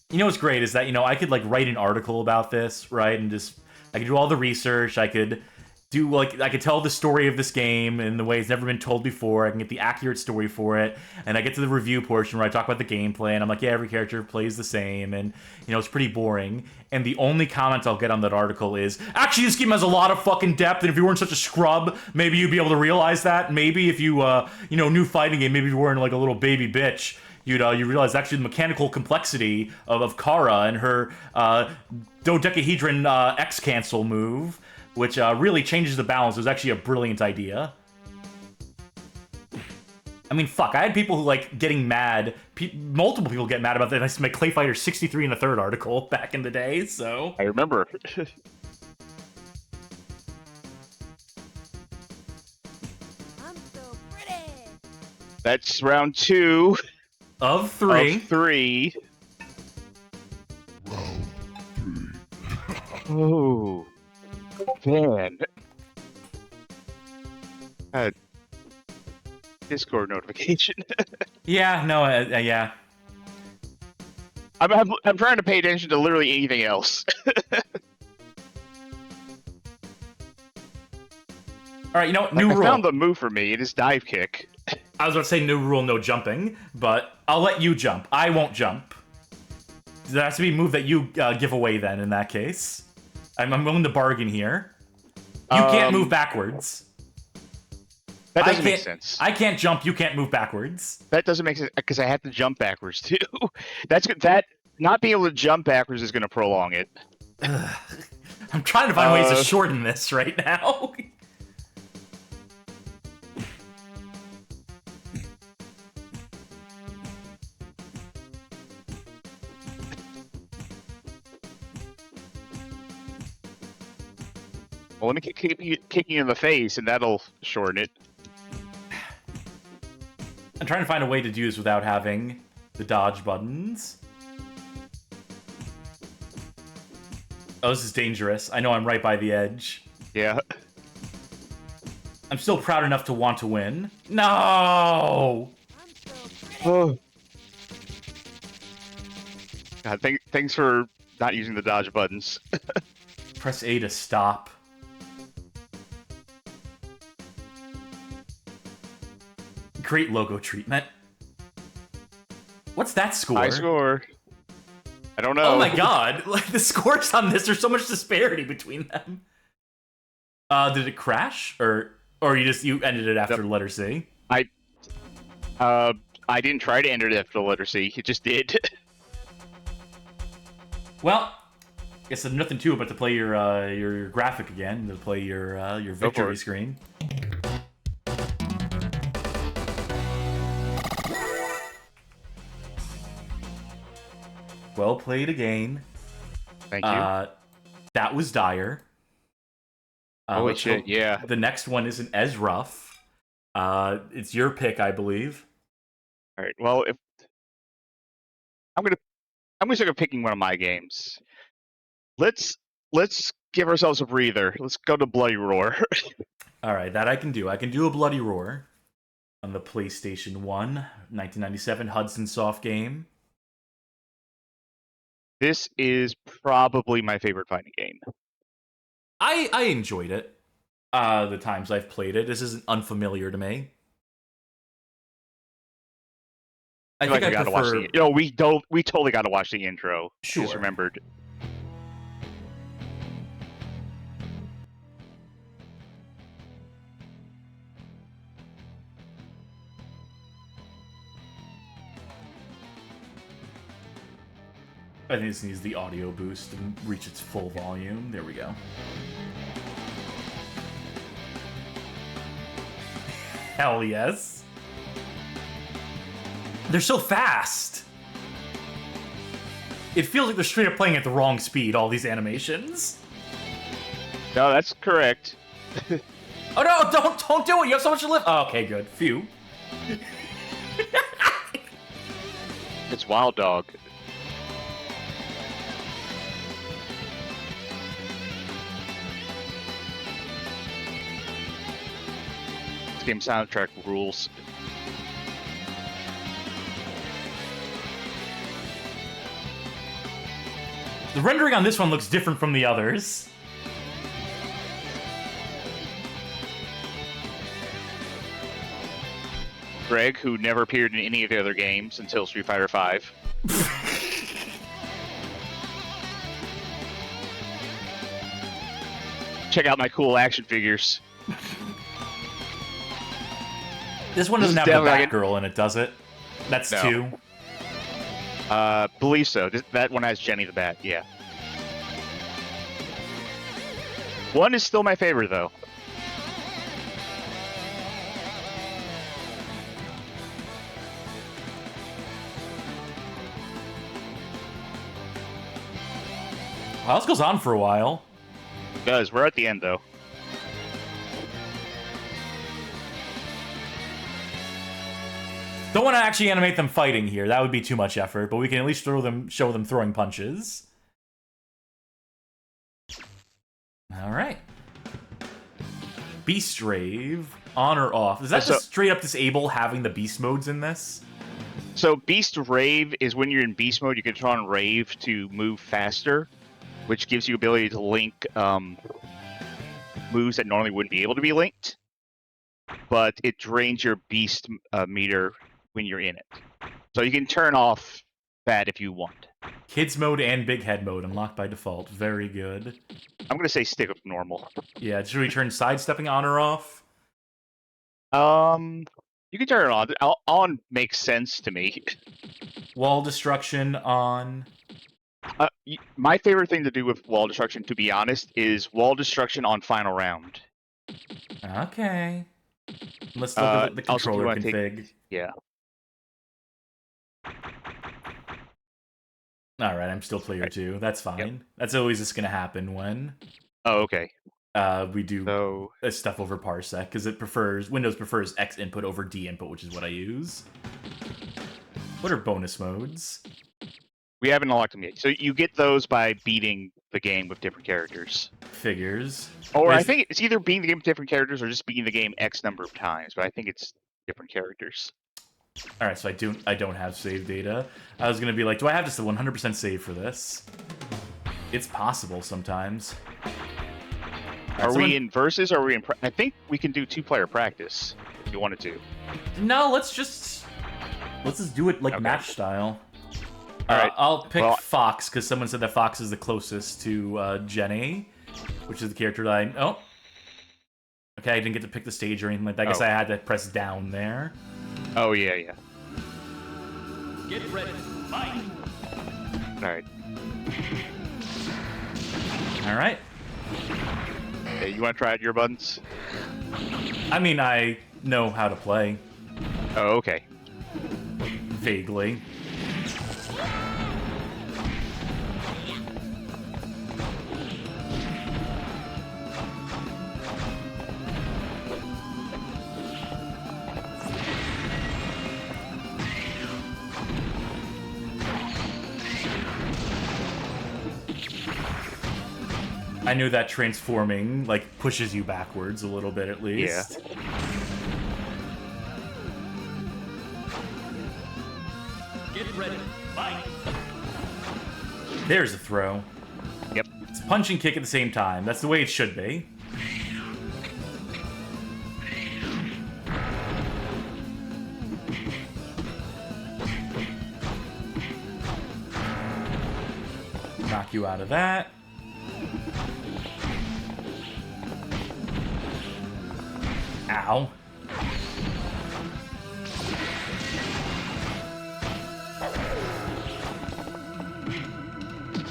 You know what's great is that, you know, I could, like, write an article about this, right? And just, I could do all the research. I could do, like, I could tell the story of this game in the way it's never been told before. I can get the accurate story for it. And I get to the review portion where I talk about the gameplay. And I'm like, yeah, every character plays the same. And, you know, it's pretty boring. And the only comment I'll get on that article is, actually, this game has a lot of fucking depth. And if you weren't such a scrub, maybe you'd be able to realize that. Maybe if you, you know, new fighting game, maybe if you weren't, like, a little baby bitch, you realize actually the mechanical complexity of Kara and her dodecahedron X-cancel move, which really changes the balance. It was actually a brilliant idea. I mean, fuck, I had people who, like, getting mad, multiple people get mad about that. I used to make Clay Fighter 63 in a third article back in the day, so... I remember. I'm so pretty. That's round 2 Of 3. of 3. Oh, man. Discord notification. Yeah, no, yeah. I'm trying to pay attention to literally anything else. Alright, you know what? New I rule. found the move for me. It is dive kick. I was about to say new rule, no jumping, but I'll let you jump. I won't jump. There has to be a move that you give away then, in that case. I'm willing to bargain here. You can't move backwards. That doesn't make sense. I can't jump, you can't move backwards. That doesn't make sense because I have to jump backwards too. That's good. That not being able to jump backwards is going to prolong it. I'm trying to find ways to shorten this right now. Well, let me kick you in the face, and that'll shorten it. I'm trying to find a way to do this without having the dodge buttons. Oh, this is dangerous. I know I'm right by the edge. Yeah. I'm still proud enough to want to win. No! Oh. God, thanks for not using the dodge buttons. Press A to stop. Great logo treatment. What's that score? High score. I don't know. Oh my god! Like the scores on this, there's so much disparity between them. Did it crash, or you ended it after letter C? I didn't try to enter it after the letter C. It just did. Well, I guess there's nothing to it but to play your graphic again, to play your victory screen. Well played again. Thank you. That was dire. Holy shit, yeah. The next one isn't as rough. It's your pick, I believe. All right. Well, if I'm gonna start picking one of my games. Let's give ourselves a breather. Let's go to Bloody Roar. All right, that I can do. I can do a Bloody Roar on the PlayStation 1, 1997 Hudson Soft game. This is probably my favorite fighting game. I enjoyed it. The times I've played it. This isn't unfamiliar to me. I think I gotta prefer... watch the. We totally got to watch the intro. Sure. Just remembered. I think this needs the audio boost and reach its full volume. There we go. Hell yes. They're so fast. It feels like they're straight up playing at the wrong speed, all these animations. No, that's correct. Oh no, don't do it, you have so much to live. Oh, okay, good. Phew. It's Wild Dog. This game soundtrack rules. The rendering on this one looks different from the others. Greg, who never appeared in any of the other games until Street Fighter V. Check out my cool action figures. This one doesn't have the Batgirl in it, does it? That's No. 2. Believe so. That one has Jenny the Bat, yeah. 1 is still my favorite, though. Wow, this goes on for a while. It does. We're at the end, though. Don't want to actually animate them fighting here. That would be too much effort, but we can at least show them throwing punches. All right. Beast Rave, on or off. Is that just straight up disable having the beast modes in this? So Beast Rave is when you're in Beast mode, you can turn on Rave to move faster, which gives you ability to link moves that normally wouldn't be able to be linked. But it drains your Beast meter when you're in it. So you can turn off that if you want. Kids mode and big head mode unlocked by default. Very good. I'm going to say stick with normal. Yeah, should we turn sidestepping on or off? You can turn it on. On makes sense to me. Wall destruction on. My favorite thing to do with wall destruction, to be honest, is wall destruction on final round. Okay. Let's look at the controller config. Yeah. Alright, I'm still player 2. That's fine. Yep. That's always just going to happen when... Oh, okay. We do stuff over parsec, because Windows prefers X input over D input, which is what I use. What are bonus modes? We haven't unlocked them yet. So you get those by beating the game with different characters. Figures. Or I think it's either beating the game with different characters or just beating the game X number of times, but I think it's different characters. Alright, so I don't have save data. I was going to be like, do I have just a 100% save for this? It's possible sometimes. Are we in versus or are we in... I think we can do 2-player practice if you wanted to. No, let's just do it like match style. Alright. I'll pick Fox, because someone said that Fox is the closest to Jenny, which is the character that I... Oh. Okay, I didn't get to pick the stage or anything like that. I guess I had to press down there. Oh, yeah. Get ready. Fight. Alright. Alright. Hey, you want to try out your buttons? I mean, I know how to play. Oh, okay. Vaguely. I knew that transforming, like, pushes you backwards a little bit at least. Yeah. Get ready. Fight. There's a throw. Yep. It's punch and kick at the same time. That's the way it should be. Knock you out of that. Ow.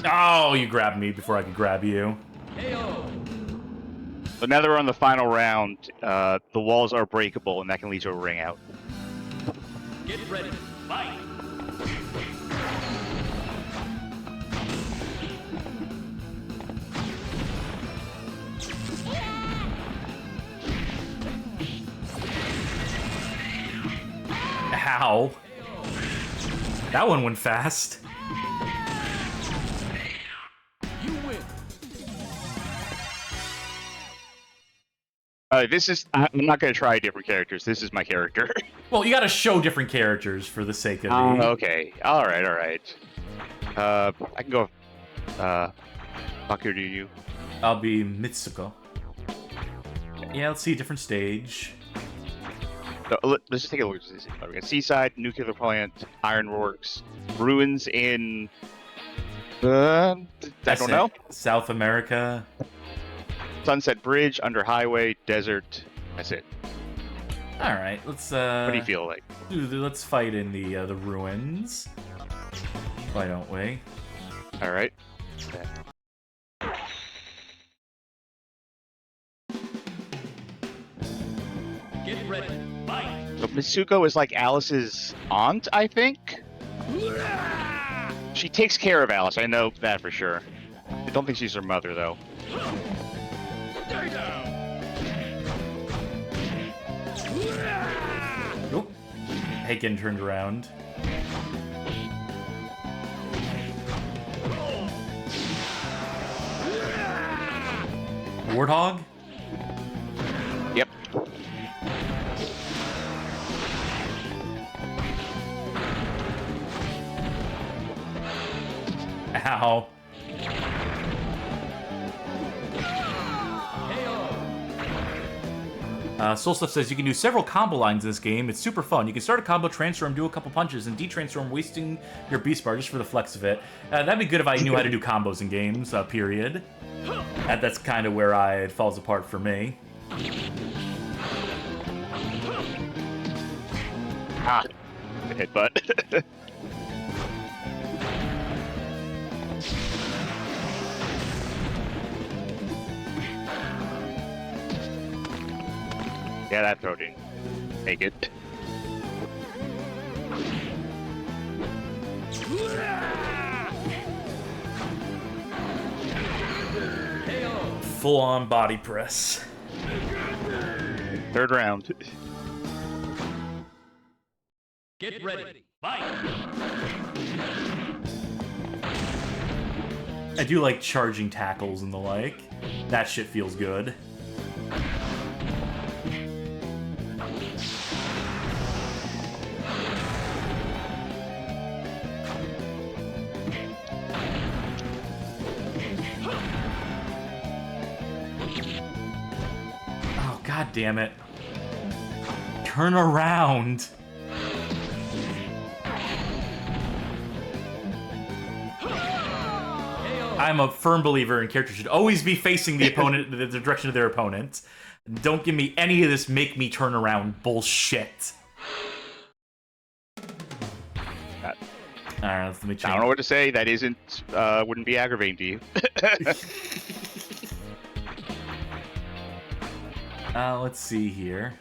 Oh, you grabbed me before I could grab you. KO. So now that we're on the final round, the walls are breakable, and that can lead to a ring out. Get ready. Fight. Ow. That one went fast. You win. I'm not going to try different characters. This is my character. Well, you gotta show different characters for the sake of the... Okay. Alright. I can go... Fucker, do you? I'll be Mitsuko. Yeah, let's see a different stage. Let's just take a look at this. We got Seaside, Nuclear Plant, Ironworks, Ruins in... I don't know. South America. Sunset Bridge, Under Highway, Desert. That's it. All right, let's. What do you feel like? Let's fight in the ruins. Why don't we? All right. Get ready. Fight. So Mitsuko is like Alice's aunt, I think. She takes care of Alice. I know that for sure. I don't think she's her mother though. Nope. Hey, getting turned around. Warthog? Yep. Ow. Soul Stuff says you can do several combo lines in this game. It's super fun. You can start a combo, transform, do a couple punches, and detransform, wasting your beast bar just for the flex of it. That'd be good if I knew how to do combos in games, period. That's kind of where it falls apart for me. Ah, headbutt. Yeah, that throw didn't make it. Full-on body press. Third round. Get ready. Fight. I do like charging tackles and the like. That shit feels good. Oh, god damn it. Turn around. I'm a firm believer in characters should always be facing the opponent, the direction of their opponent. Don't give me any of this make me turn around bullshit. Alright, let me change. I don't know what to say. That isn't, wouldn't be aggravating to you. Let's see here.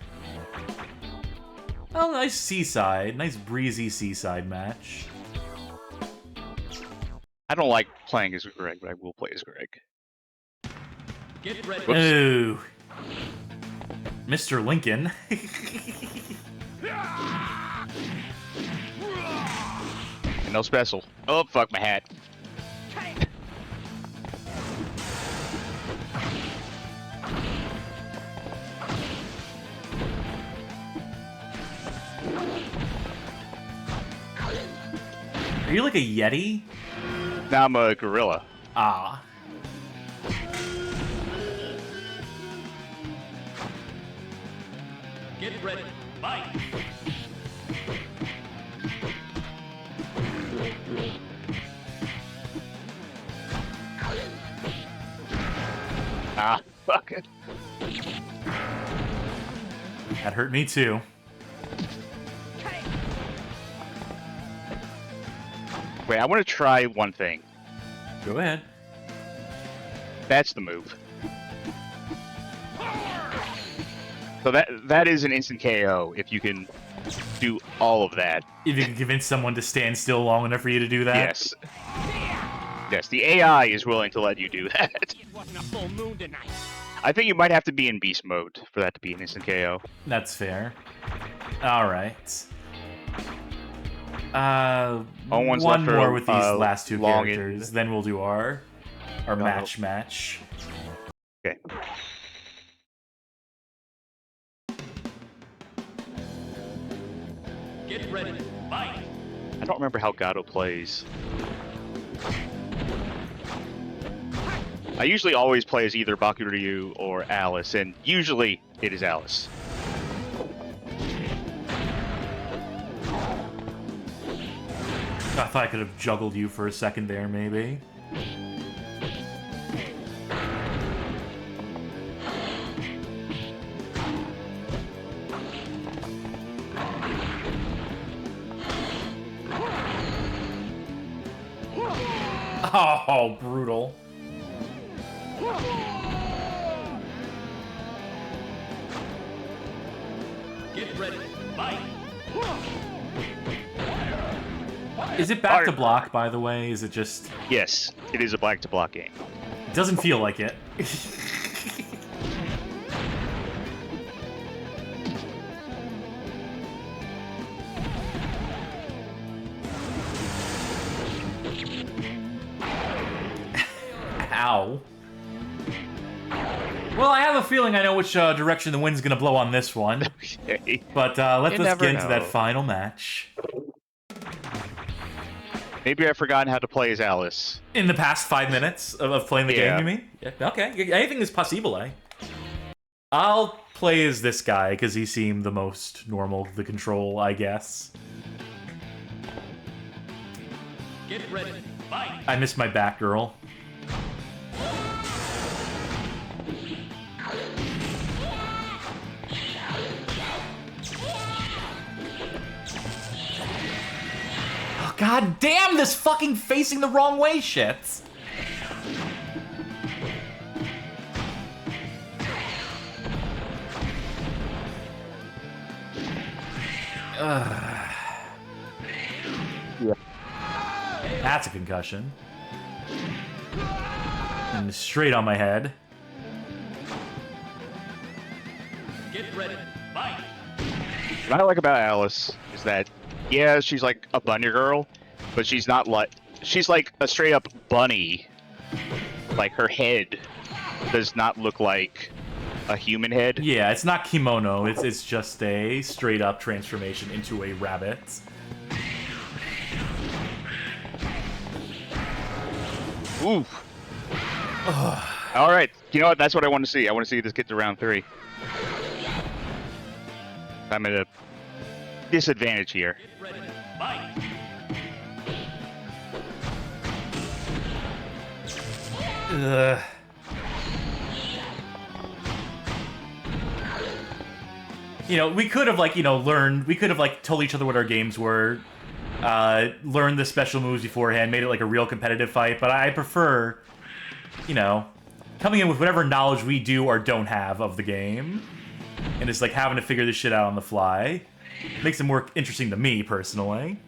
Oh, nice seaside. Nice breezy seaside match. I don't like playing as Greg, but I will play as Greg. Get ready. Whoops. Ooh. Mr. Lincoln. No special. Oh, fuck my hat. Are you like a Yeti? Now I'm a gorilla. Ah. Get ready. Fight. Ah, fuck it. That hurt me too. Wait, I want to try one thing. Go ahead. That's the move. So that is an instant KO if you can do all of that. If you can convince someone to stand still long enough for you to do that. Yes. Yes, the AI is willing to let you do that. It wasn't a full moon tonight. I think you might have to be in beast mode for that to be an instant KO. That's fair. All right. One's one left for, more with these last two long characters, then we'll do our match. Okay. Get ready. Fight. I don't remember how Gato plays. I usually always play as either Bakuryu or Alice, and usually it is Alice. I thought I could have juggled you for a second there, maybe. Oh, brutal. Get ready. Fight. Is it back to block, by the way? Is it just... Yes, it is a black-to-block game. It doesn't feel like it. Ow. Well, I have a feeling I know which direction the wind's gonna blow on this one. Okay. But let's never get into that know. final match. Maybe I've forgotten how to play as Alice. In the past 5 minutes of playing the Yeah. game, you mean? Yeah, okay, anything is possible, eh? I'll play as this guy, because he seemed the most normal to control, I guess. Get ready. Fight. I miss my Batgirl. Oh, God damn this fucking facing the wrong way shit! That's a concussion. And straight on my head. Get ready. Fight. What I like about Alice is that, yeah, she's like a bunny girl, but she's not like... She's like a straight-up bunny. Like, her head does not look like a human head. Yeah, it's not kimono. It's just a straight-up transformation into a rabbit. Ooh. All right, you know what? That's what I want to see. I want to see this get to round 3. I'm at a disadvantage here. Get ready. Fight. Ugh. You know, we could have, like, you know, learned... We could have, like, told each other what our games were. Learned the special moves beforehand, made it, like, a real competitive fight. But I prefer, you know, coming in with whatever knowledge we do or don't have of the game. And it's, like, having to figure this shit out on the fly. Makes it more interesting to me, personally.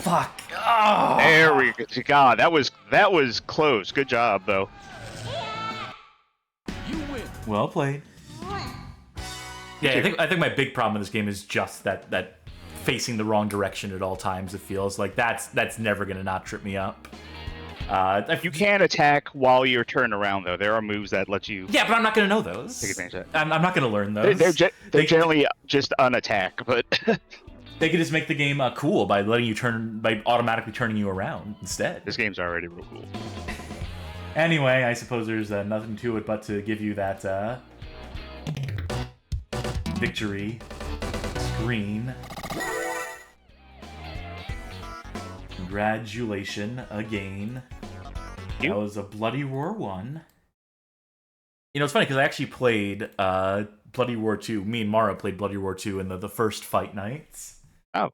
Fuck. Oh. There we go. God, that was close. Good job, though. Well played. Yeah, I think my big problem with this game is just that facing the wrong direction at all times. It feels like that's never gonna not trip me up. You can attack while you're turned around, though. There are moves that let you Yeah, but I'm not gonna know those. take advantage of that. I'm not gonna learn those. They're generally just an attack, but They could just make the game cool by letting you by automatically turning you around instead. this game's already real cool. Anyway, I suppose there's nothing to it but to give you that victory screen. Congratulations again. That was a Bloody Roar 1. You know, it's funny because I actually played Bloody Roar 2. Me and Mara played Bloody Roar 2 in the first fight nights. Oh.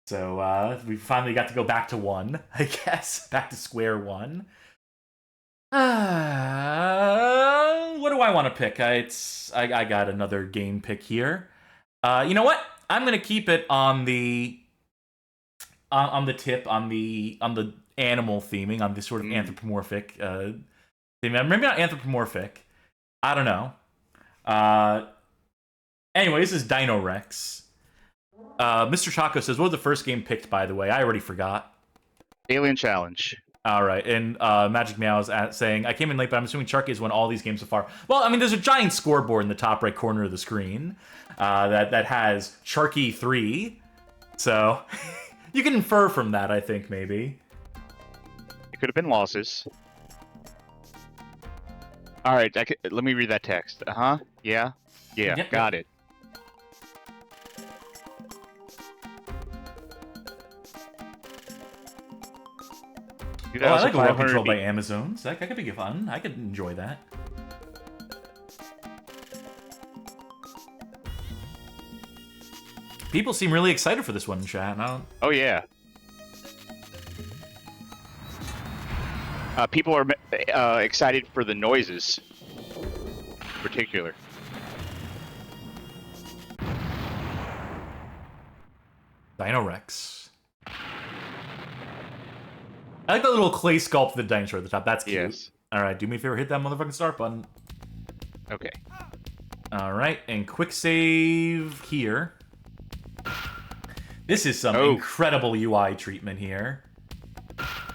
we finally got to go back to 1, I guess. Back to square 1. What do I want to pick? I got another game pick here. You know what? I'm gonna keep it on the tip on the animal theming, on this sort of anthropomorphic theme. Maybe not anthropomorphic. I don't know. Anyway, this is Dino Rex. Mr. Chaco says, what was the first game picked, by the way? I already forgot. Alien Challenge. All right, and Magic Meow is saying, I came in late, but I'm assuming Charkie has won all these games so far. Well, I mean, there's a giant scoreboard in the top right corner of the screen that has Charkie 3. So you can infer from that, I think, maybe. It could have been losses. All right, let me read that text. Uh-huh. Yeah. Yeah, Yep. got it. Well, I like a world controlled by Amazons. That could be fun. I could enjoy that. People seem really excited for this one in chat. Oh, yeah. People are excited for the noises, in particular. Dino Rex. I like that little clay sculpt of the dinosaur at the top. That's cute. Yes. All right, do me a favor, hit that motherfucking start button. Okay. All right, and quick save here. This is some incredible UI treatment here.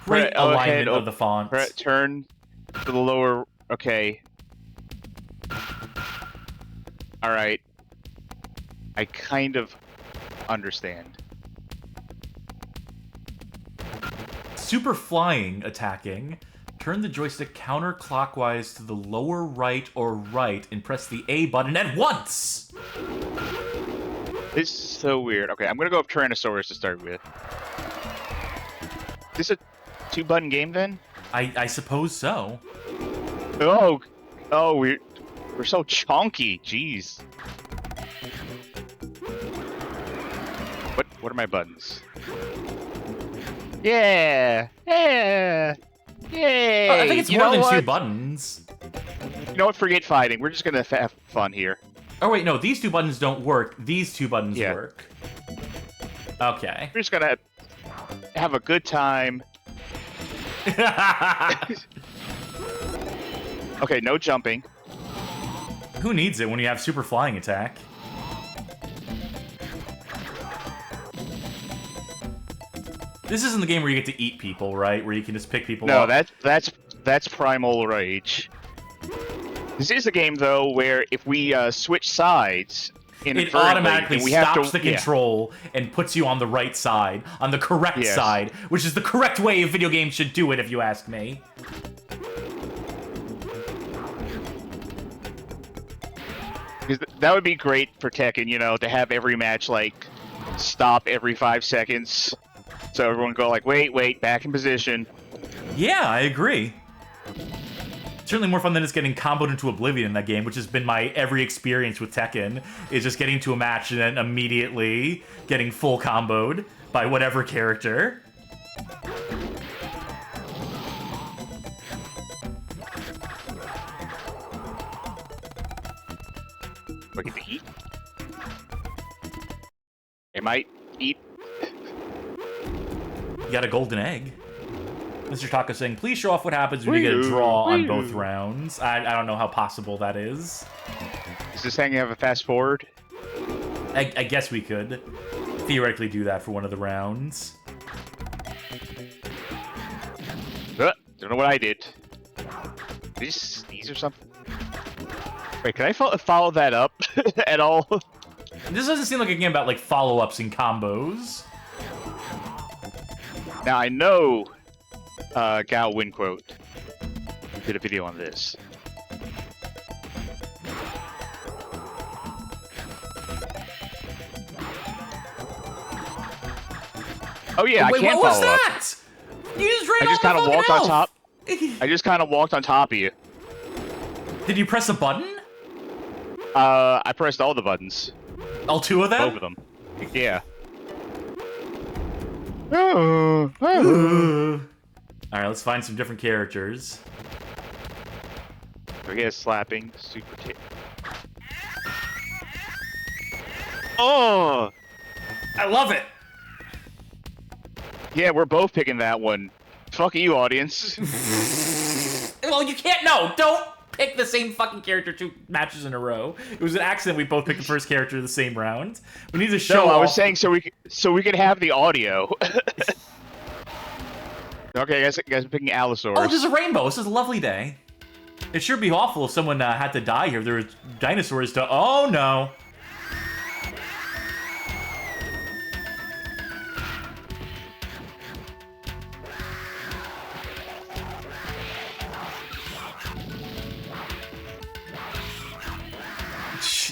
Great alignment of the font. Turn to the lower. Okay. All right. I kind of understand. Super flying attacking. Turn the joystick counterclockwise to the lower right or right and press the A button at once! This is so weird. Okay, I'm gonna go with Tyrannosaurus to start with. Is this a 2-button game then? I suppose so. Oh, we're so chonky. Jeez. What are my buttons? Yeah. Yay! I think it's more than 2 buttons. You know what? Forget fighting. We're just gonna have fun here. Oh wait, no. These 2 buttons don't work. These 2 buttons work. Okay. We're just gonna have a good time. Okay, no jumping. Who needs it when you have super flying attack? This isn't the game where you get to eat people, right? Where you can just pick people up. No, that's Primal Rage. This is a game though where if we switch sides, it automatically stops the control and puts you on the right side, on the correct side, which is the correct way a video game should do it, if you ask me. Because that would be great for Tekken, you know, to have every match like stop every 5 seconds, so everyone go like, wait, back in position. Yeah, I agree. Certainly more fun than just getting comboed into oblivion in that game, which has been my every experience with Tekken, is just getting to a match and then immediately getting full comboed by whatever character. Look at the heat. It might eat. You got a golden egg. Mr. Taco saying, please show off what happens when you get a draw on both rounds. I don't know how possible that is. Is this thing have a fast forward? I guess we could theoretically do that for one of the rounds. Don't know what I did. Did you sneeze or something? Wait, can I follow that up at all? This doesn't seem like a game about like follow-ups and combos. Now I know Gao Win Quote did a video on this. Oh yeah, wait, I can't what was follow up. that? You just ran I just kind of walked on top. I just kind of walked on top of you. Did you press a button? I pressed all the buttons. All 2 of them? Both of them. Yeah. Oh, oh. All right, let's find some different characters. He has slapping, super tip. Oh! I love it. Yeah, we're both picking that one. Fuck you, audience. Well, you can't. No, don't pick the same fucking character 2 matches in a row. It was an accident. We both picked the first character of the same round. We need to show. No, I off. was saying so we could have the audio. Okay, guys are picking Allosaurus. Oh, there's a rainbow. This is a lovely day. It sure be awful if someone had to die here. There were dinosaurs to. Oh no.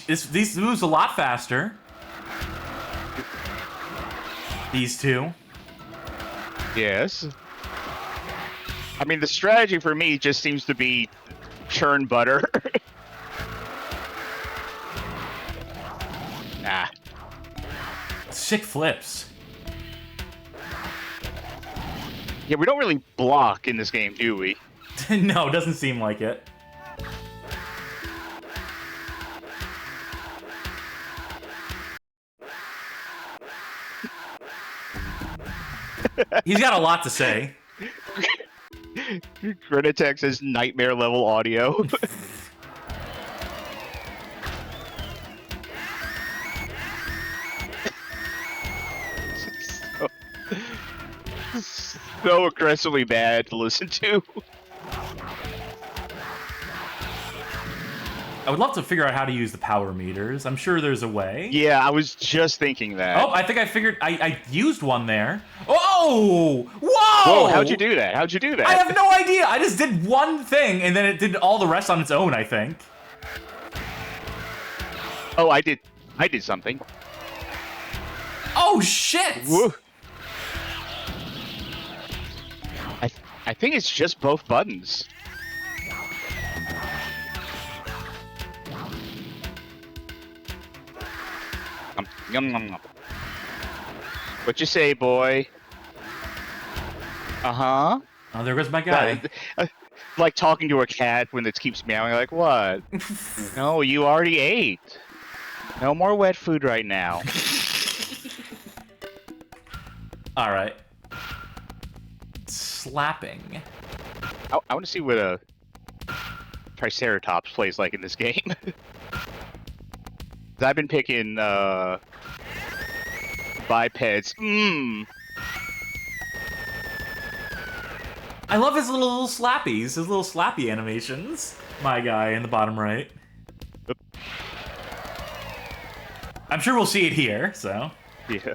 These moves a lot faster. These two. Yes. I mean, the strategy for me just seems to be churn butter. Nah. Sick flips. Yeah, we don't really block in this game, do we? No, it doesn't seem like it. He's got a lot to say. Grenatech says nightmare level audio. so aggressively bad to listen to. I would love to figure out how to use the power meters. I'm sure there's a way. Yeah, I was just thinking that. Oh, I think I figured. I used one there. Oh! Whoa! Whoa, how'd you do that? How'd you do that? I have no idea. I just did one thing, and then it did all the rest on its own, I think. Oh, I did something. Oh, shit! Woo. I think it's just both buttons. Yum, yum, yum. What you say, boy? Uh-huh. Oh, there goes my guy. Like talking to a cat when it keeps meowing, like, what? No, you already ate. No more wet food right now. Alright. Slapping. I want to see what a Triceratops plays like in this game. I've been picking, bipeds. I love his little slappies, his little slappy animations. My guy in the bottom right. Oop. I'm sure we'll see it here, so. Yeah.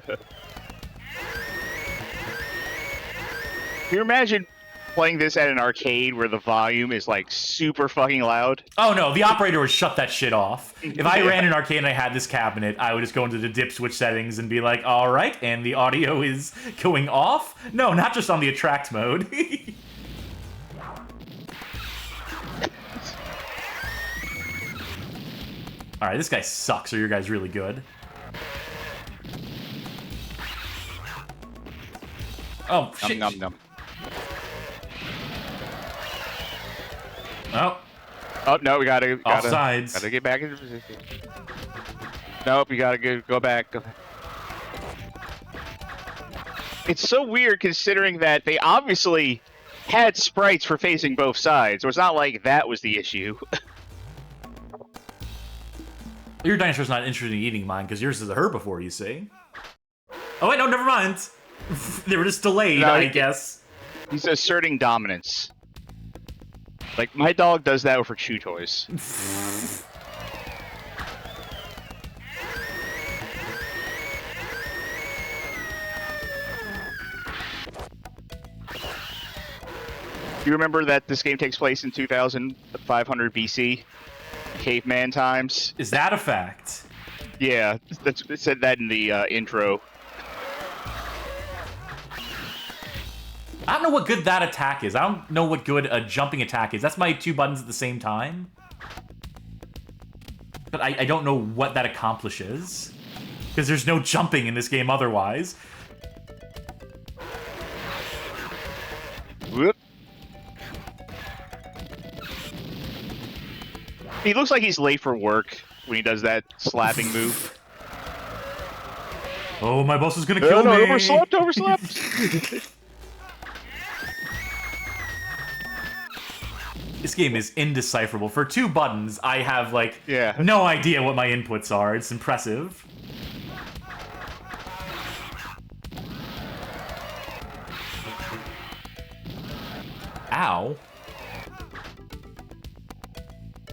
Can you imagine playing this at an arcade where the volume is like super fucking loud? Oh no, the operator would shut that shit off. If I ran an arcade and I had this cabinet, I would just go into the dip switch settings and be like, alright, and the audio is going off? No, not just on the attract mode. Alright, this guy sucks, or your guy's really good. Oh, shit. Nom, nom, nom. Oh, Oh no, we gotta Offsides. Gotta get back into position. Nope, you gotta go back. It's so weird considering that they obviously had sprites for facing both sides, so it's not like that was the issue. your dinosaur's not interested in eating mine, because yours is a herbivore, you see. Oh wait, no, never mind. They were just delayed, No, I guess. He's asserting dominance. Like, my dog does that for chew toys. You remember that this game takes place in 2500 BC? Caveman times? Is that a fact? Yeah, it said that in the intro. I don't know what good that attack is. I don't know what good a jumping attack is. That's my 2 buttons at the same time. But I don't know what that accomplishes. Because there's no jumping in this game otherwise. He looks like he's late for work when he does that slapping move. Oh, my boss is gonna kill me! Overslept! This game is indecipherable. For 2 buttons, I have, like, Yeah. no idea what my inputs are. It's impressive. Ow.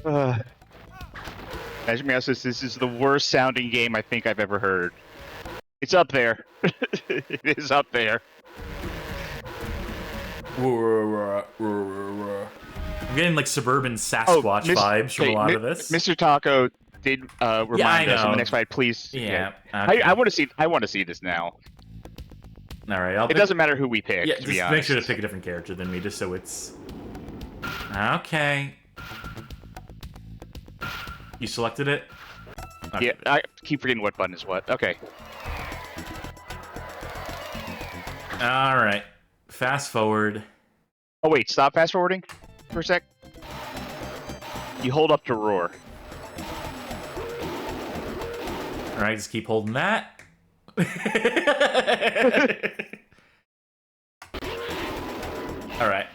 Imagine me how this is the worst sounding game I think I've ever heard. It's up there. It is up there. I'm getting, like, suburban Sasquatch vibes from a lot of this. Mr. Taco did remind us in the next fight, please. Yeah. Okay. I want to see. I want to see this now. All right. It doesn't matter who we pick. Yeah, to just be honest. make sure to pick a different character than me, just so it's... Okay. You selected it? Okay. Yeah, I keep forgetting what button is what. Okay. Alright. Fast forward. Oh wait, stop fast forwarding for a sec. You hold up to roar. Alright, just keep holding that. Alright.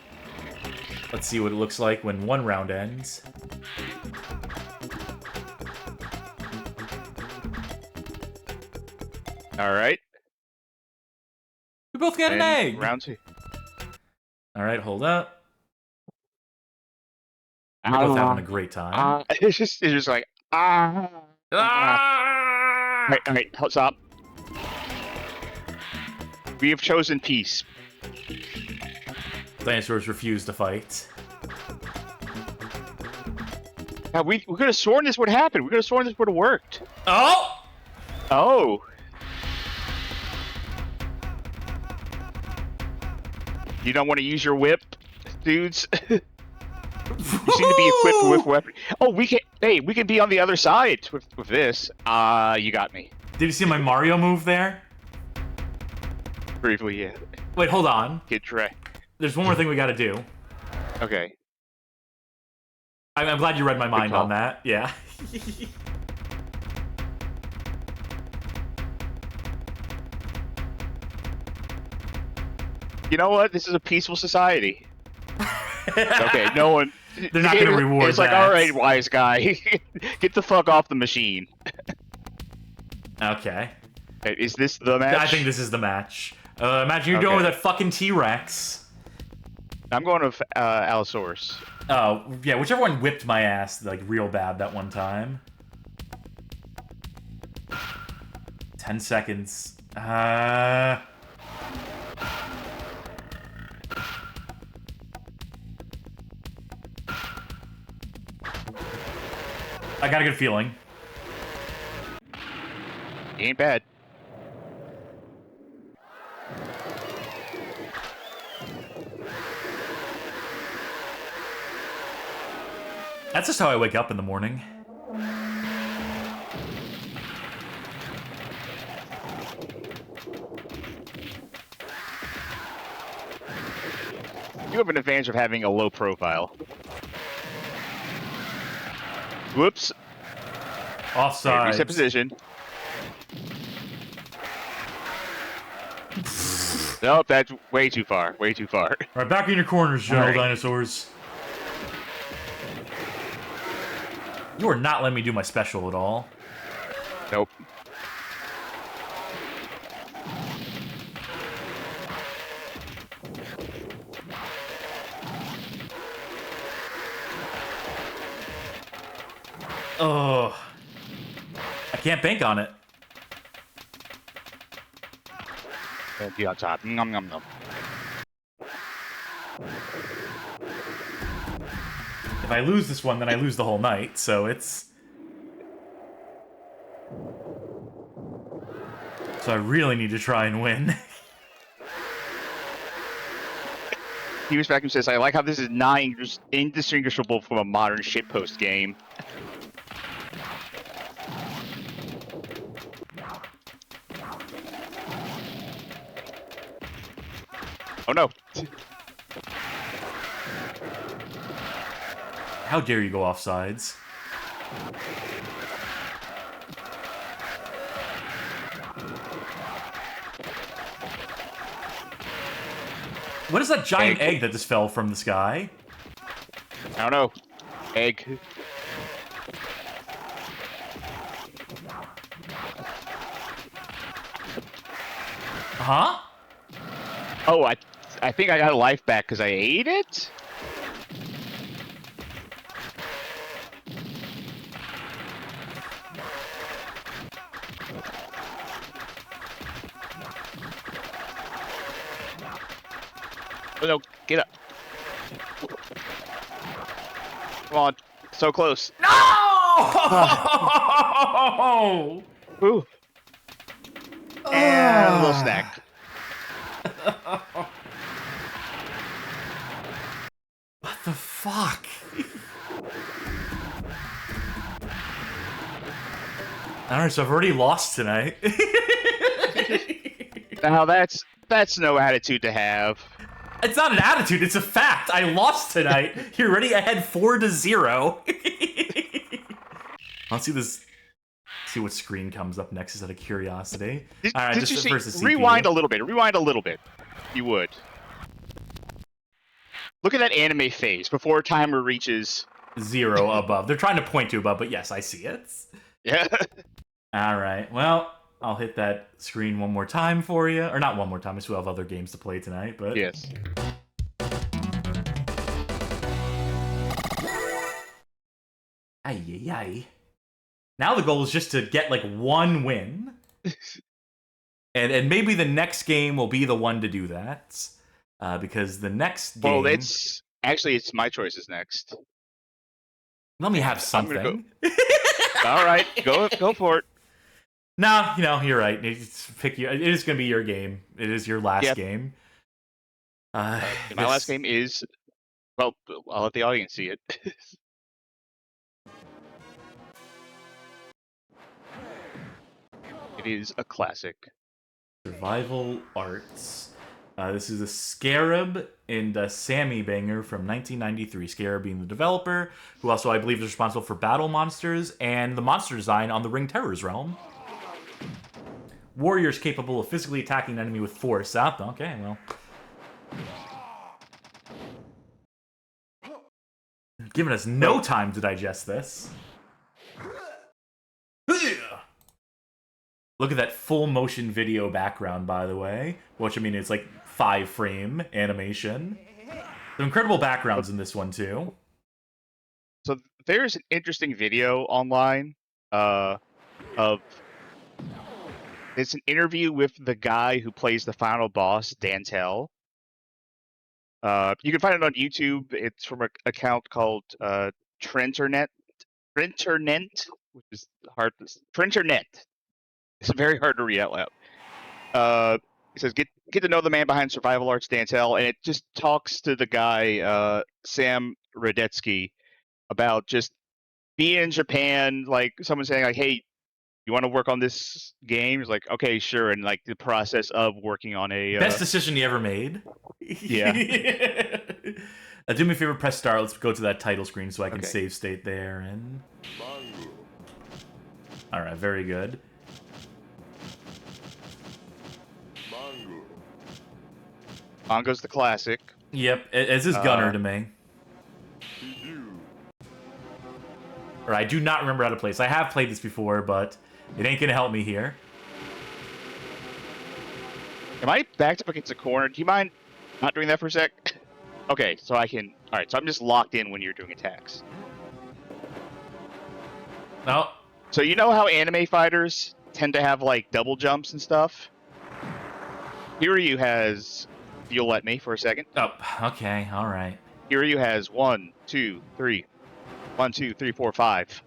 Let's see what it looks like when 1 round ends. Alright. We both got an egg! Round 2. Alright, hold up. We're both having a great time. It's just like, Alright, stop. We have chosen peace. Dinosaurs refuse to fight. Now, we could have sworn this would happen. We could have sworn this would have worked. Oh! Oh. You don't want to use your whip, dudes? You seem to be equipped with weapons. Oh, we can. Hey, we can be on the other side with this. You got me. Did you see my Mario move there? Briefly, yeah. Wait, hold on. Get Trey. There's one more thing we gotta do. Okay. I'm glad you read my mind call. on that. Yeah. You know what? This is a peaceful society. Okay, no one. They're not gonna reward It's like, that. all right, wise guy, get the fuck off the machine. Okay. Is this the match? I think this is the match. Imagine you're going with that fucking T-Rex. I'm going with Allosaurus. Oh, yeah, whichever one whipped my ass, like, real bad that one time. 10 seconds. I got a good feeling. Ain't bad. That's just how I wake up in the morning. You have an advantage of having a low profile. Whoops. Offside. Reset position. Nope, that's way too far. Way too far. Alright, back in your corners, General Alright. Dinosaurs. You are not letting me do my special at all. Nope. Ugh. I can't bank on it. And be on top. Nom nom nom. If I lose this one, then I lose the whole night, so it's... So I really need to try and win. Hughes Vacuum says, I like how this is not indistinguishable from a modern shitpost game. Oh no. How dare you go off sides? What is that giant egg that just fell from the sky? I don't know. Egg. Huh? Oh, I think I got a life back because I ate it? Oh no, get up. Come on. So close. No! Ooh. And a little snack. What the fuck? Alright, so I've already lost tonight. Now that's no attitude to have. It's not an attitude, it's a fact. I lost tonight. You're already ahead 4-0. Let's see this. See what screen comes up next, is out of curiosity. Alright, Did this you is see? versus Rewind CPU. a little bit. Rewind a little bit. You would. Look at that anime phase before timer reaches 0 above. They're trying to point to above, but yes, I see it. Yeah. Alright, well, I'll hit that screen one more time for you. Or not one more time, I still have other games to play tonight, but... Yes. Ay, ay, ay. Now the goal is just to get, like, one win. and maybe the next game will be the one to do that. Because the next game... Well, Actually, it's my choices next. Let me have I'm gonna something. All right, go for it. No, you know, you're right. Pick your, it is going to be your game. It is your last game. My last game is... Well, I'll let the audience see it. It is a classic. Survival Arts. This is a Scarab and a Sammy banger from 1993. Scarab being the developer, who also, I believe, is responsible for Battle Monsters and the monster design on the Ring Terrors realm. Warriors capable of physically attacking an enemy with force. Okay, well. Giving us no time to digest this. Look at that full motion video background, by the way. Which, I mean, it's like 5-frame animation. Some incredible backgrounds in this one, too. So there's an interesting video online of... It's an interview with the guy who plays the final boss, Dantel. You can find it on YouTube. It's from an account called Trenternet, which is hard to... Trenternet. It's very hard to read out loud. It says, get to know the man behind Survival Arts, Dantel, and it just talks to the guy, Sam Radetsky, about just being in Japan, like someone saying, like, hey, you want to work on this game? He's like, okay, sure, and like the process of working on a... Best decision he ever made. Yeah. Do me a favor, press start. Let's go to that title screen so I can save state there. And alright, very good. Mongo's the classic. Yep, it's his gunner to me. Or I do not remember how to play this. I have played this before, but it ain't gonna help me here. Am I backed up against a corner? Do you mind not doing that for a sec? Okay, so I can... Alright, so I'm just locked in when you're doing attacks. No. So you know how anime fighters tend to have, like, double jumps and stuff? Hiryu has... You'll let me for a second. Oh, okay, alright. Hiryu has 1, 2, 3. 1, 2, 3, 4, 5.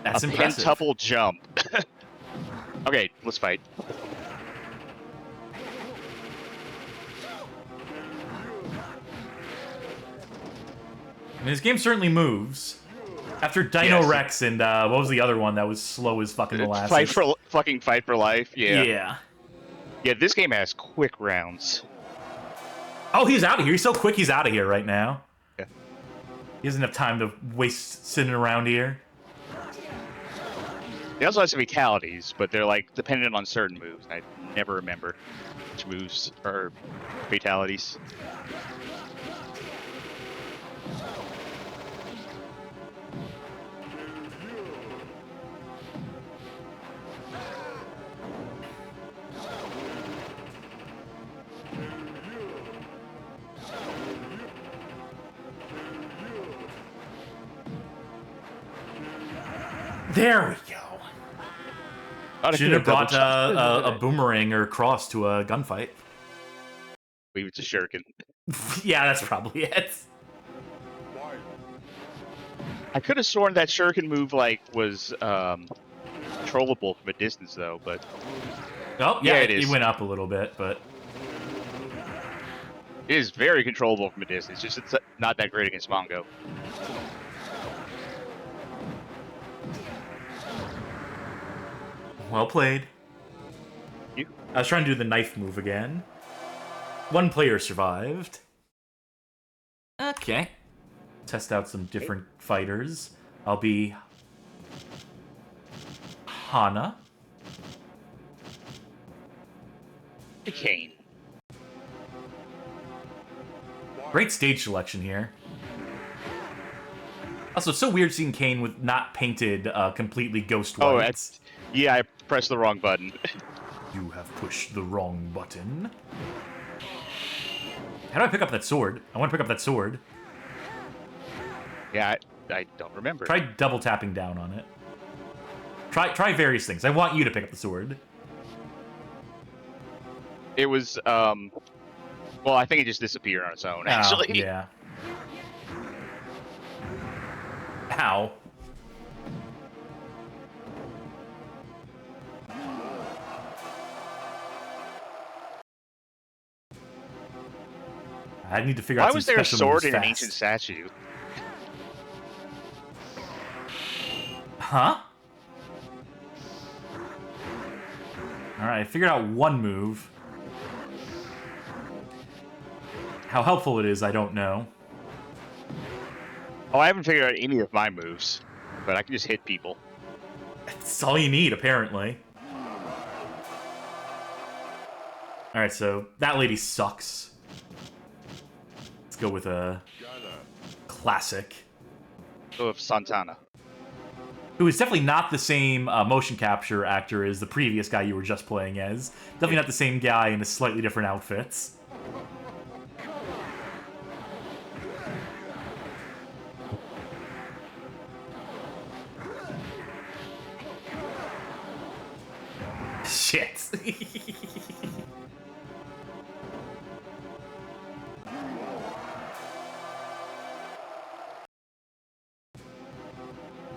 That's a impressive. pentuple jump. Okay, let's fight. I mean, this game certainly moves. After Dino Rex and what was the other one that was slow as fucking molasses? Fight for life. Yeah. Yeah. Yeah, this game has quick rounds. Oh, he's out of here. He's so quick. He's out of here right now. Yeah. He doesn't have time to waste sitting around here. He also has some fatalities, but they're like dependent on certain moves. I never remember which moves are fatalities. There we go. Should have brought a boomerang or cross to a gunfight. Leave it to Shuriken. Yeah, that's probably it. I could have sworn that Shuriken move like was controllable from a distance though, but Oh, yeah, it is. It went up a little bit, but it is very controllable from a distance. Just it's not that great against Mongo. well played. You? I was trying to do the knife move again. One player survived. Okay. Test out some different fighters. I'll be Hana. Kane. Great stage selection here. Also, it's so weird seeing Kane with not painted completely ghost Oh, white. yeah, I pressed the wrong button. You have pushed the wrong button. How do I pick up that sword? I want to pick up that sword. Yeah, I don't remember. Try double tapping down on it. Try various things. I want you to pick up the sword. It was well, I think it just disappeared on its own. Actually, Oh, yeah. Ow. I need to figure out Why some was there a special sword moves in an fast. ancient statue? Huh? Alright, I figured out one move. How helpful it is, I don't know. Oh, I haven't figured out any of my moves, but I can just hit people. That's all you need, apparently. Alright, so that lady sucks. Let's go with a classic. Oh, of Santana. Who is definitely not the same motion capture actor as the previous guy you were just playing as. Definitely not the same guy in a slightly different outfits. Shit.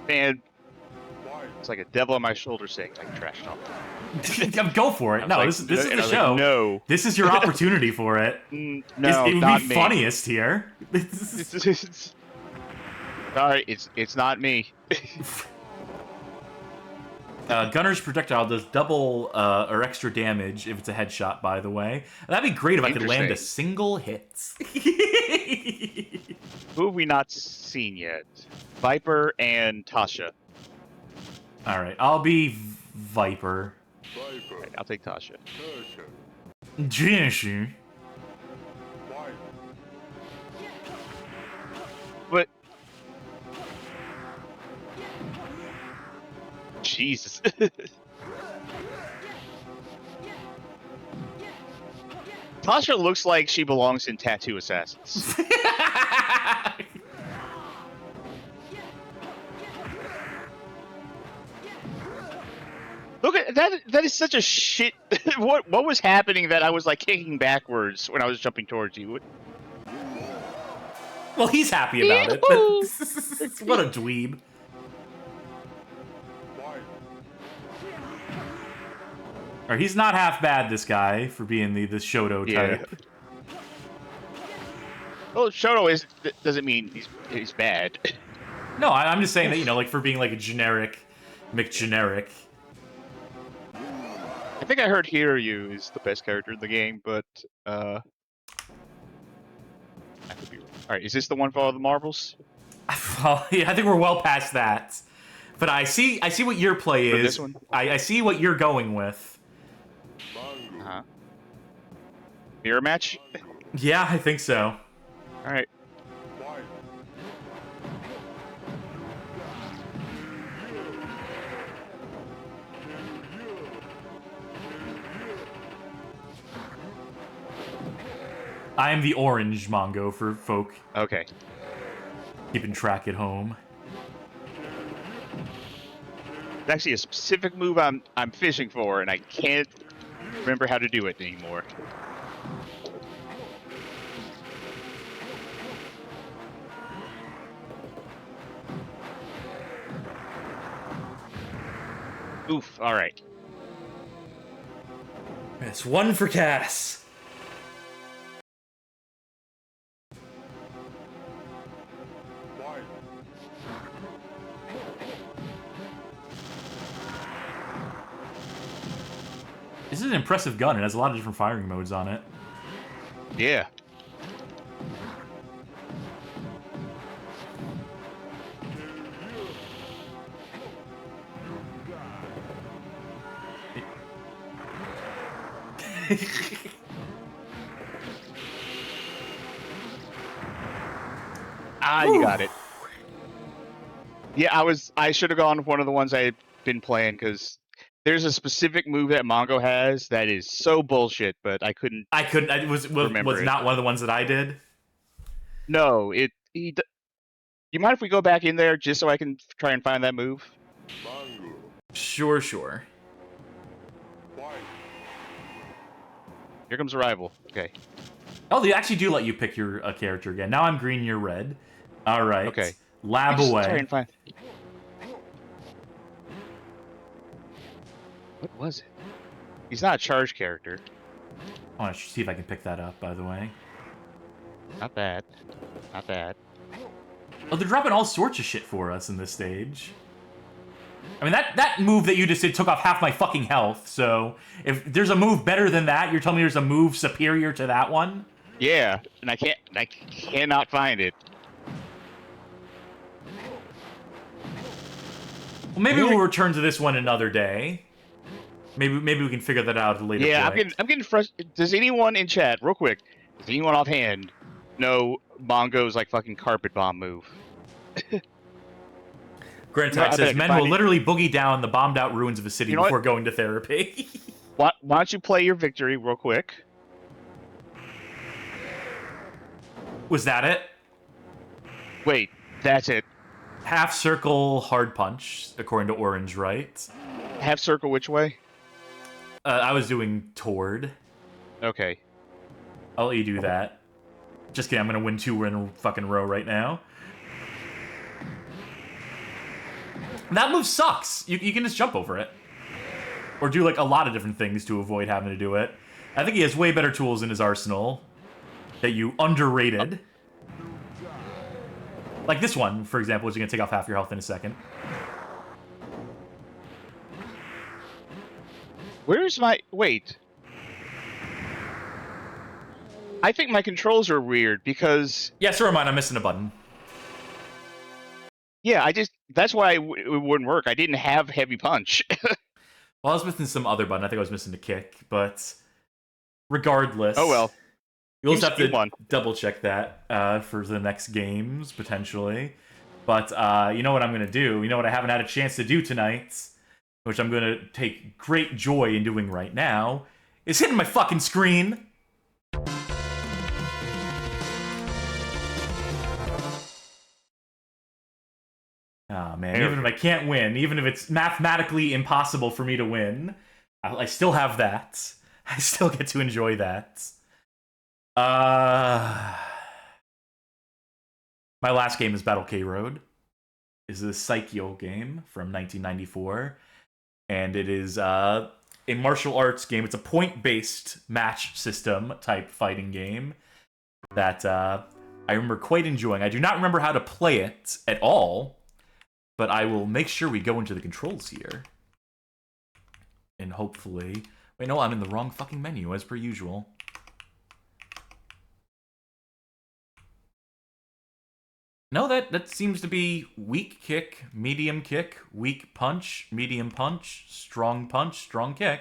Man, it's like a devil on my shoulder saying I trashed off. Go for it. No, like, this is the and I was show. like, no. This is your opportunity for it. No, it would not be me. funniest here. Sorry, it's not me. Gunner's projectile does double or extra damage if it's a headshot, by the way. That'd be great if I could land a Interesting. single hit. Who have we not seen yet? Viper and Tasha. Alright, I'll be Viper. Right, I'll take Tasha. Jinshu. But Jesus. Tasha looks like she belongs in Tattoo Assassins. Look at that! That is such a shit. What was happening that I was like kicking backwards when I was jumping towards you? Well, he's happy about it. But what a dweeb. Or he's not half bad, this guy, for being the Shoto type. Well, Shoto doesn't mean he's bad. No, I'm just saying that, you know, like for being like a generic, McGeneric. I think I heard Hiryu is the best character in the game, but I could be wrong. All right, is this the one for all the marbles? Well, yeah, I think we're well past that. But I see what your play For is. this one? I see what you're going with. Uh-huh. Mirror match? Yeah, I think so. All right. I am the orange Mongo for folk Okay. keeping track at home. It's actually a specific move I'm fishing for, and I can't remember how to do it anymore. Oof. All right. It's one for Cass. This is an impressive gun. It has a lot of different firing modes on it. Yeah. You got it. Yeah, I should have gone with one of the ones I had been playing, because there's a specific move that Mongo has that is so bullshit, but I couldn't. It was remember it. not one of the ones that I did. No, you mind if we go back in there just so I can try and find that move? Sure, sure. Here comes a rival. Okay. Oh, they actually do let you pick your character again. Now I'm green, you're red. All right. Okay. Lab Just away. try and find. What was it? He's not a charge character. I want to see if I can pick that up, by the way. Not bad. Not bad. Oh, they're dropping all sorts of shit for us in this stage. I mean, that move that you just did took off half my fucking health, so if there's a move better than that, you're telling me there's a move superior to that one? Yeah, and I cannot find it. Well, maybe we'll return to this one another day. Maybe we can figure that out at a later Yeah, point. I'm getting frustrated. Does anyone in chat, real quick, does anyone offhand know Mongo's like fucking carpet bomb move? Grant No, I Tech bet I says, can men find will it." literally boogie down the bombed out ruins of a city You know what? before going to therapy. Why don't you play your victory real quick? Was that it? Wait, that's it. Half circle hard punch, according to Orange, right? Half circle which way? I was doing toward. Okay. I'll let you do that. Just kidding, I'm gonna win 2 in a fucking row right now. That move sucks. You can just jump over it. Or do like a lot of different things to avoid having to do it. I think he has way better tools in his arsenal that you underrated. Like this one, for example, which is gonna take off half your health in a second. Where's my... Wait. I think my controls are weird because... Yeah, so am I. I'm missing a button. Yeah, that's why it wouldn't work. I didn't have heavy punch. Well, I was missing some other button. I think I was missing the kick, but regardless. Oh well. You'll just have to one. double check that for the next games, potentially. But you know what I'm going to do? You know what I haven't had a chance to do tonight? Which I'm going to take great joy in doing right now, is hitting my fucking screen. Oh man, even if I can't win, even if it's mathematically impossible for me to win, I still have that. I still get to enjoy that. My last game is Battle K Road. Is a Psycho game from 1994. And it is a martial arts game. It's a point-based match system type fighting game that I remember quite enjoying. I do not remember how to play it at all, but I will make sure we go into the controls here. And hopefully... Wait, no, I'm in the wrong fucking menu, as per usual. No, that seems to be weak kick, weak punch, medium punch, strong kick.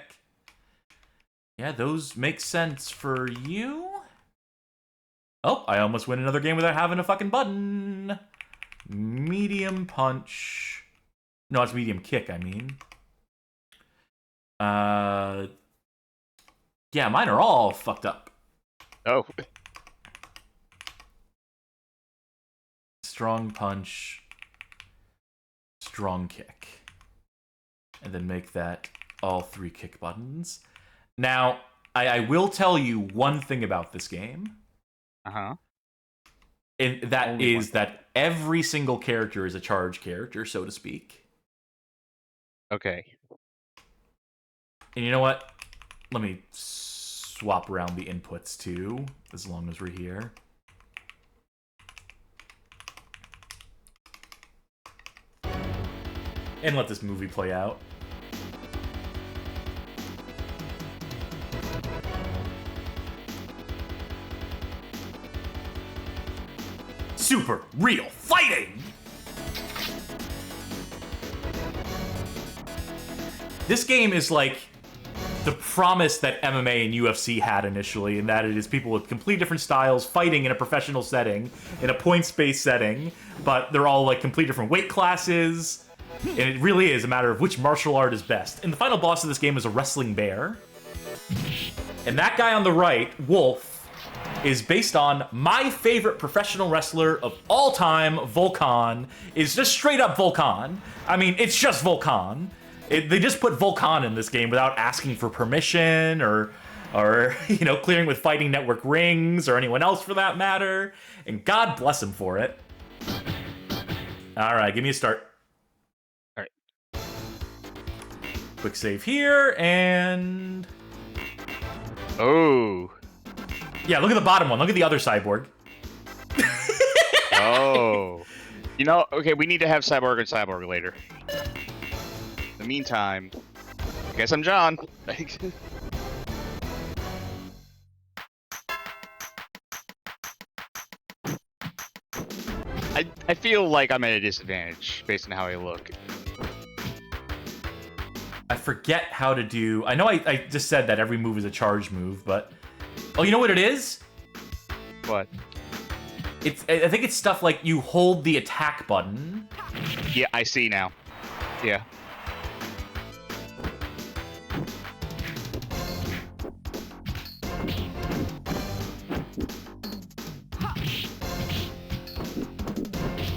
Yeah, those make sense for you. Oh, I almost win another game without having a fucking button. Medium punch. No, it's medium kick, I mean. Yeah, mine are all fucked up. Oh. Strong punch. Strong kick. And then make that all 3 kick buttons. Now, I will tell you one thing about this game. Uh-huh. And that is that every single character is a charge character, so to speak. Okay. And you know what? Let me swap around the inputs too, as long as we're here. And let this movie play out. Super real fighting! This game is like the promise that MMA and UFC had initially, in that it is people with completely different styles fighting in a professional setting, in a points-based setting, but they're all like completely different weight classes, and it really is a matter of which martial art is best. And the final boss of this game is a wrestling bear. And that guy on the right, Wolf, is based on my favorite professional wrestler of all time, Volkan, is just straight up Volkan. I mean, it's just Volkan. They just put Volkan in this game without asking for permission or you know, clearing with Fighting Network rings or anyone else for that matter. And God bless him for it. All right, give me a start. All right. Quick save here, and... Oh. Yeah, look at the bottom one. Look at the other cyborg. Oh. You know, okay, we need to have Cyborg and Cyborg later. In the meantime, I guess I'm John. I feel like I'm at a disadvantage based on how I look. I forget how to do... I know I just said that every move is a charge move, but... Oh, you know what it is? What? I think it's stuff like you hold the attack button. Yeah, I see now. Yeah.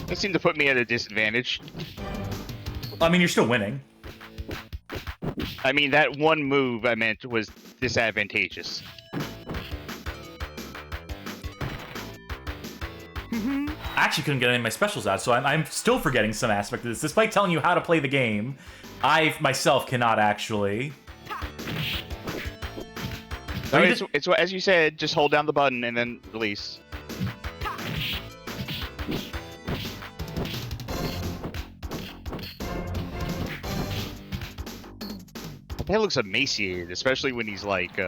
That seemed to put me at a disadvantage. I mean, you're still winning. I mean, that one move I meant was disadvantageous. I actually couldn't get any of my specials out, so I'm still forgetting some aspect of this. Despite telling you how to play the game, I myself cannot actually. I mean, it's as you said, just hold down the button and then release. That looks emaciated, especially when he's like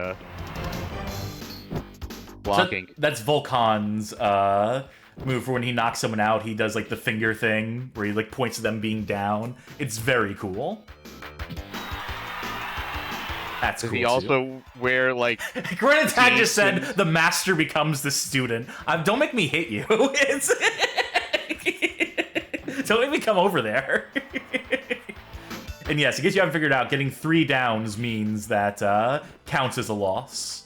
blocking. So that's Volkan's move for when he knocks someone out. He does like the finger thing where he like points to them being down. It's very cool. That's Does cool. he also wear like? Granted, Tag just said the master becomes the student. Don't make me hit you. It's don't make me come over there. And yes, in case you haven't figured out, getting 3 downs means that counts as a loss.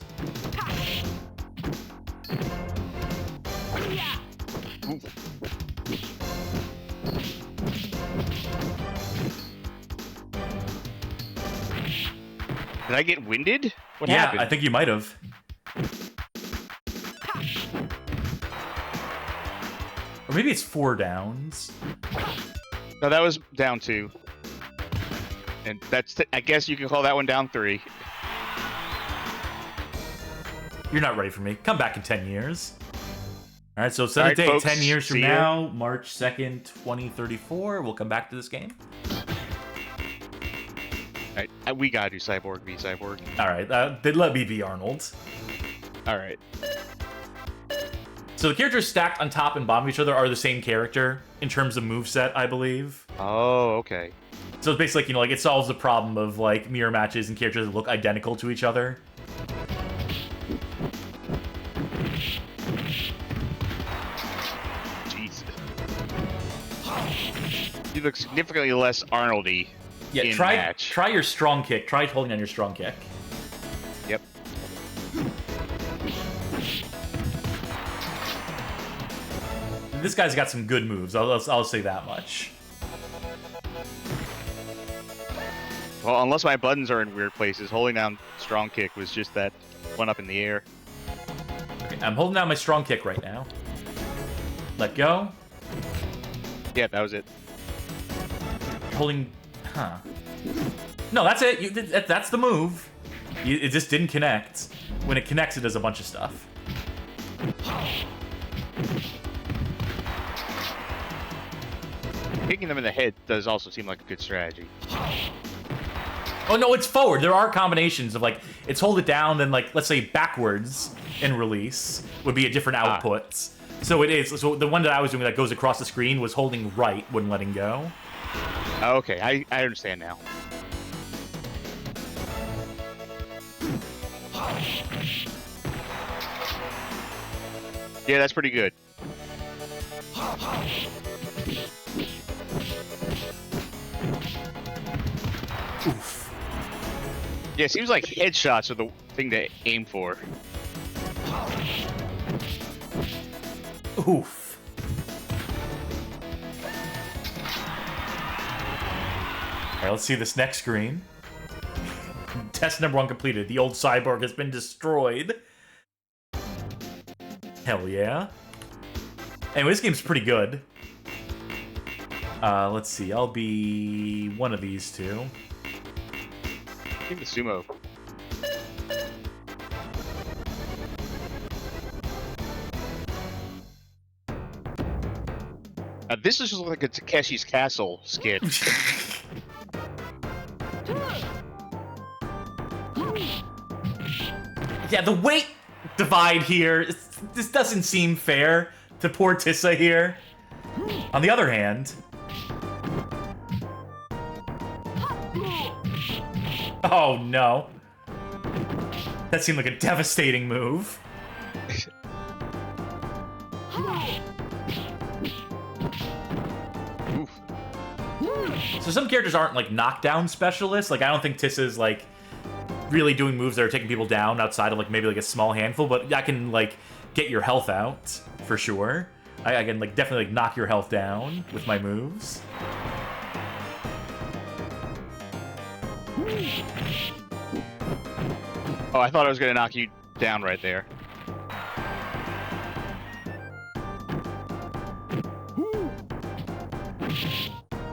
Did I get winded? What Yeah, happened? I think you might have. Or maybe it's 4 downs. No, that was down 2. And that's, I guess you can call that one down 3. You're not ready for me. Come back in 10 years. All right, so set a date. folks, 10 years from see now, March 2nd, 2034. We'll come back to this game. Alright, we gotta do Cyborg v Cyborg. All right, then let me be Arnold. Alright. So the characters stacked on top and bottom of each other are the same character in terms of moveset, I believe. Oh, okay. So it's basically, like, it solves the problem of, like, mirror matches and characters that look identical to each other. Jeez. You look significantly less Arnoldy in match. Try your strong kick. Try holding on your strong kick. Yep. This guy's got some good moves. I'll say that much. Well, unless my buttons are in weird places, holding down strong kick was just that one up in the air. Okay, I'm holding down my strong kick right now. Let go. Yeah, that was it. Holding... Huh. No, that's it. That's the move. It just didn't connect. When it connects, it does a bunch of stuff. Kicking them in the head does also seem like a good strategy. Oh, no, it's forward. There are combinations of, like, it's hold it down, then, like, let's say backwards and release would be a different output. So it is. So the one that I was doing that goes across the screen was holding right when letting go. Okay, I understand now. Yeah, that's pretty good. Oof. Yeah, it seems like headshots are the thing to aim for. Oof. Alright, let's see this next screen. Test number 1 completed. The old cyborg has been destroyed. Hell yeah. Anyway, this game's pretty good. Let's see. I'll be one of these two. I think the sumo. This is just like a Takeshi's Castle skit. Yeah, the weight divide here, this doesn't seem fair to poor Tissa here. On the other hand... Oh, no. That seemed like a devastating move. Oof. So some characters aren't, like, knockdown specialists. Like, I don't think Tissa's, like, really doing moves that are taking people down outside of, like, maybe, like, a small handful. But I can, like, get your health out, for sure. I can, like, definitely, like, knock your health down with my moves. Oh, I thought I was gonna knock you down right there.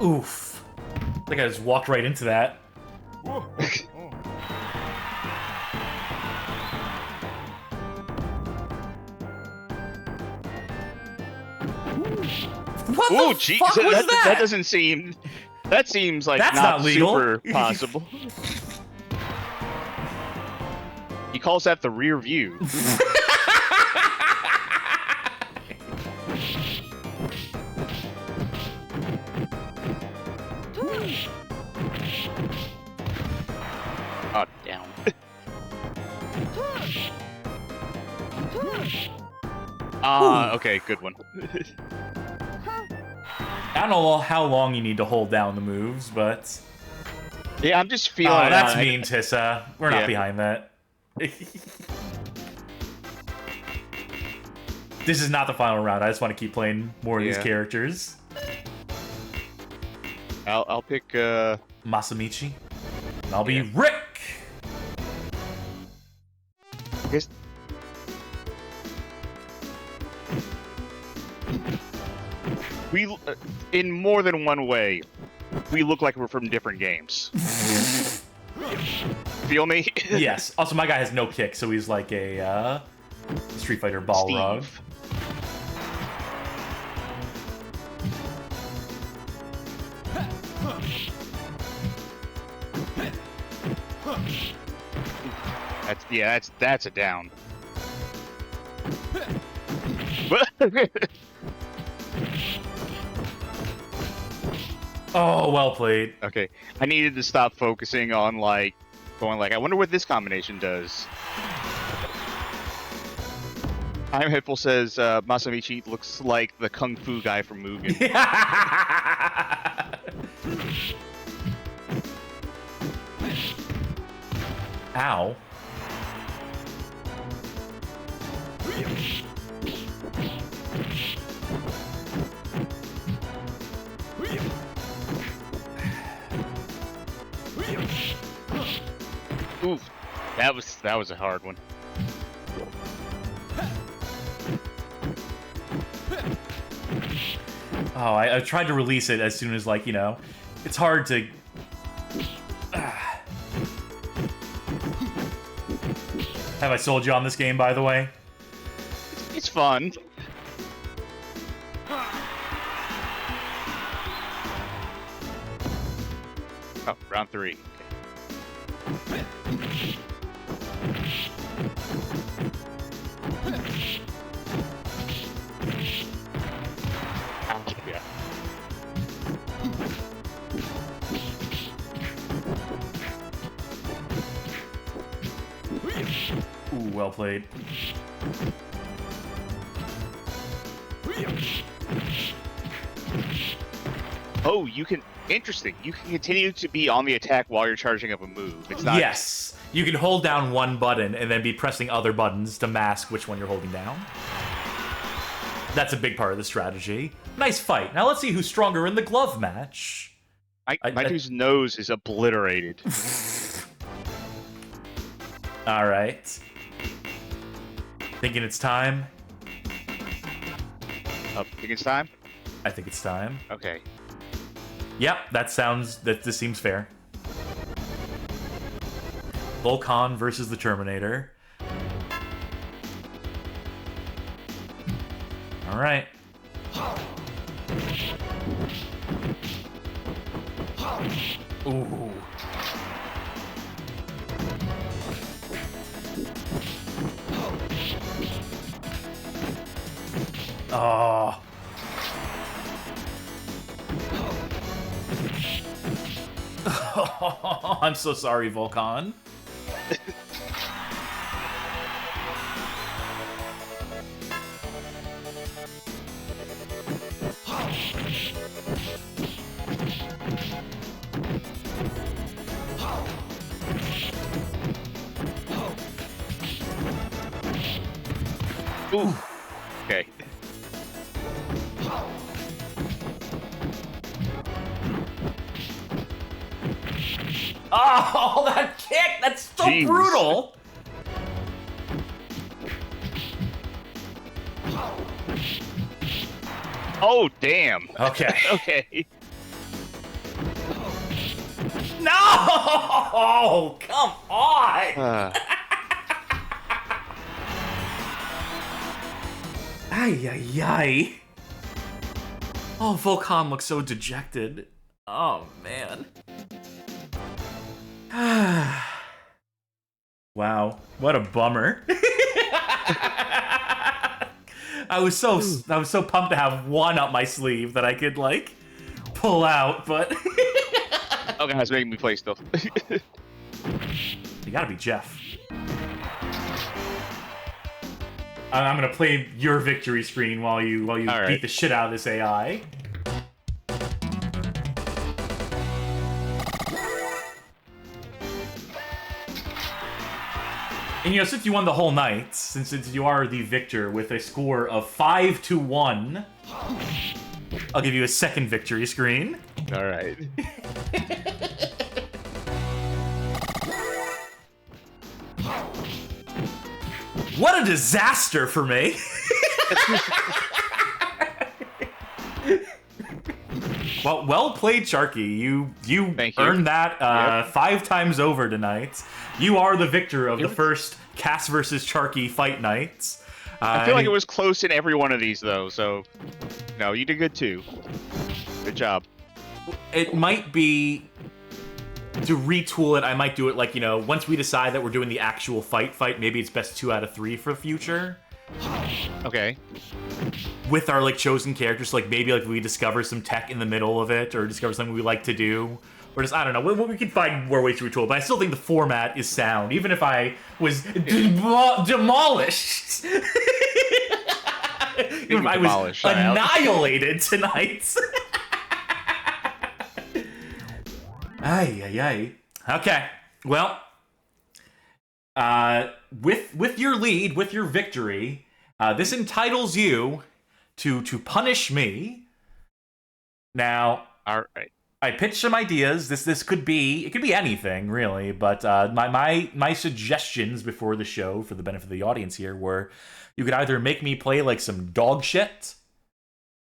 Oof. I think I just walked right into that. What Ooh, the geez, fuck was that? That doesn't seem... That seems like That's not not legal. super possible. He calls that the rear view. Oh, down. Okay, good one. I don't know how long you need to hold down the moves, but... Yeah, I'm just feeling... Oh, that's mean, Tissa. We're not Yeah. behind that. This is not the final round. I just want to keep playing more of these Yeah. characters. I'll pick, Masamichi. And I'll be Yeah. Rick! I guess... We, in more than one way, we look like we're from different games. Feel me? Yes. Also, my guy has no kick, so he's like a Street Fighter Balrog. Steve. That's a down. Oh, well played. Okay, I needed to stop focusing on like going like, I wonder what this combination does. I'm Hitful says Masamichi looks like the kung fu guy from Mugen. Ow. Oof, that was a hard one. Oh, I tried to release it as soon as, like, you know, it's hard to... Have I sold you on this game, by the way? It's fun. Oh, round 3. Yeah. Ooh, well played. Oh, you can... Interesting. You can continue to be on the attack while you're charging up a move. It's not... Yes. You can hold down one button and then be pressing other buttons to mask which one you're holding down. That's a big part of the strategy. Nice fight. Now let's see who's stronger in the glove match. My dude's nose is obliterated. All right. Thinking it's time? Oh, think it's time? I think it's time. Okay. Yep, this seems fair. Volcan versus the Terminator. All right. Ooh. Oh. I'm so sorry, Volcan. Ooh. Okay. Oh, that kick! That's so Jeez. brutal! Oh, damn. Okay. Okay. No! Come on! Ay, ay, ay. Oh, Volcan looks so dejected. Oh, man. Wow, what a bummer. I was so pumped to have one up my sleeve that I could, like, pull out, but... Oh, guys, making me play still. You gotta be Jeff. I'm gonna play your victory screen while you right. beat the shit out of this AI. And, you know, since you won the whole night, since you are the victor with a score of 5-1, I'll give you a second victory screen. All right. What a disaster for me! Well played, Charkie. You Thank you. earned that Yep. 5 times over tonight. You are the victor of the first Cass versus Charkie fight nights. I feel like it was close in every one of these, though, so... No, you did good, too. Good job. It might be... To retool it, I might do it like, you know, once we decide that we're doing the actual fight, maybe it's best 2 out of 3 for future. Okay. with our like chosen characters. Like maybe like we discover some tech in the middle of it, or discover something we like to do, or just I don't know. We can find more ways to retool. But I still think the format is sound, even if I was demolished. Even if I was Demolished, annihilated tonight. Ay, ay, ay. Okay. Well, with your lead, with your victory, this entitles you to punish me. Now, All right. I pitched some ideas. This could be anything really, but my suggestions before the show for the benefit of the audience here were you could either make me play like some dog shit,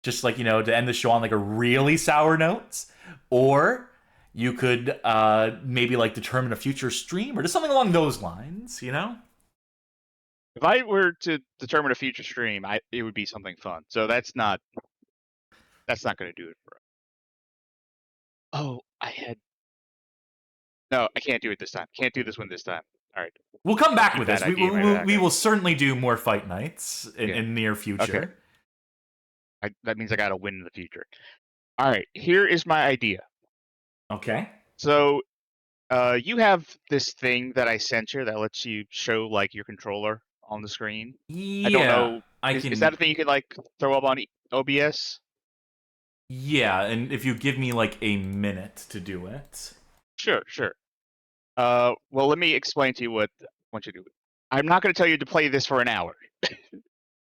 just like to end the show on like a really sour note, or you could maybe like determine a future stream or just something along those lines, If I were to determine a future stream, it would be something fun. So that's not going to do it for us. Oh, no, I can't do it this time. Can't do this one this time. All right. We'll come back Keep with that this. idea in my back. We will certainly do more fight nights in near future. Okay. That means I got to win in the future. All right. Here is my idea. Okay. So, you have this thing that I sent you that lets you show like your controller on the screen. Yeah. I don't know. Is that a thing you can like throw up on OBS? Yeah, and if you give me like a minute to do it. Sure. Well, let me explain to you what I want you to do. I'm not going to tell you to play this for an hour.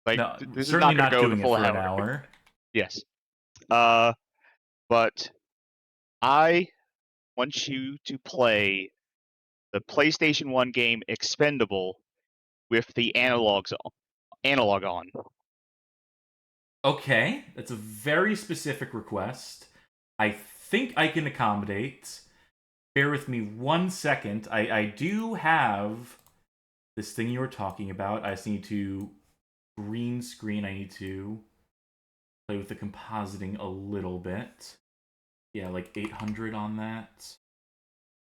Like No, this is certainly not going to go doing the full it for hour. an hour. Yes. But I want you to play the PlayStation 1 game Expendable with the analog on. Okay, that's a very specific request. I think I can accommodate. Bear with me 1 second. I do have this thing you were talking about. I just need to green screen. I need to play with the compositing a little bit. Yeah, like 800 on that.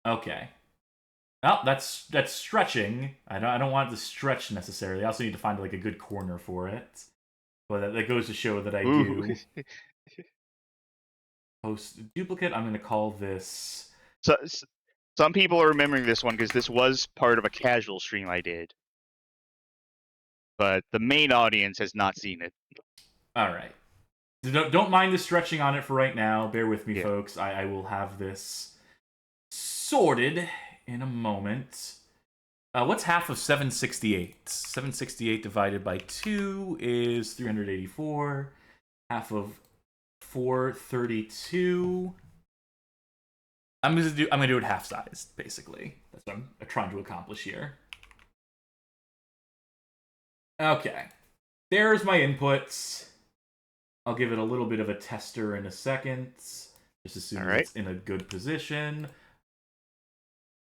Okay. Oh, that's stretching. I don't want it to stretch necessarily. I also need to find like a good corner for it. But that goes to show that I do. Post duplicate. I'm going to call this. So some people are remembering this one because this was part of a casual stream I did. But the main audience has not seen it. All right. Don't mind the stretching on it for right now. Bear with me, folks. I will have this sorted in a moment. What's half of 768? 768 divided by 2 is 384. Half of 432. I'm gonna do it half sized, basically. That's what I'm trying to accomplish here. Okay. There's my inputs. I'll give it a little bit of a tester in a second. Just assume it's in a good position.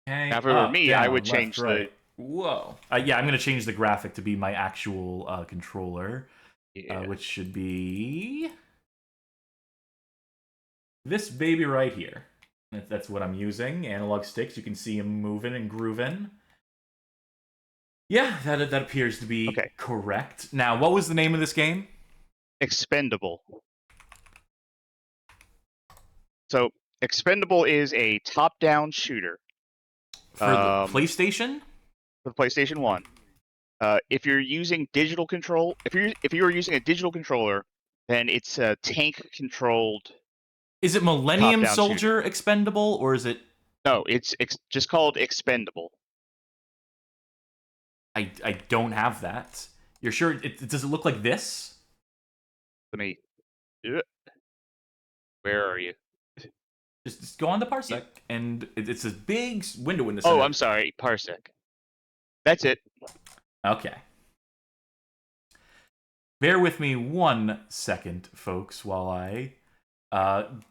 Okay. Now, if it were me, down, I would left, change right. Whoa. Yeah, I'm going to change the graphic to be my actual controller, which should be this baby right here. That's what I'm using. Analog sticks. You can see them moving and grooving. Yeah, that appears to be correct. Now, what was the name of this game? Expendable. So, Expendable is a top-down shooter. For the PlayStation? For the PlayStation 1. If you're using digital control, if you are using a digital controller, then it's a tank-controlled. Is it Millennium Soldier Expendable, or is it? No, it's just called Expendable. I don't have that. You're sure? Does it look like this? Let me. Where are you? Just go on the Parsec, and it's a big window in the center. Oh, I'm sorry, Parsec. That's it. Okay. Bear with me 1 second, folks, while I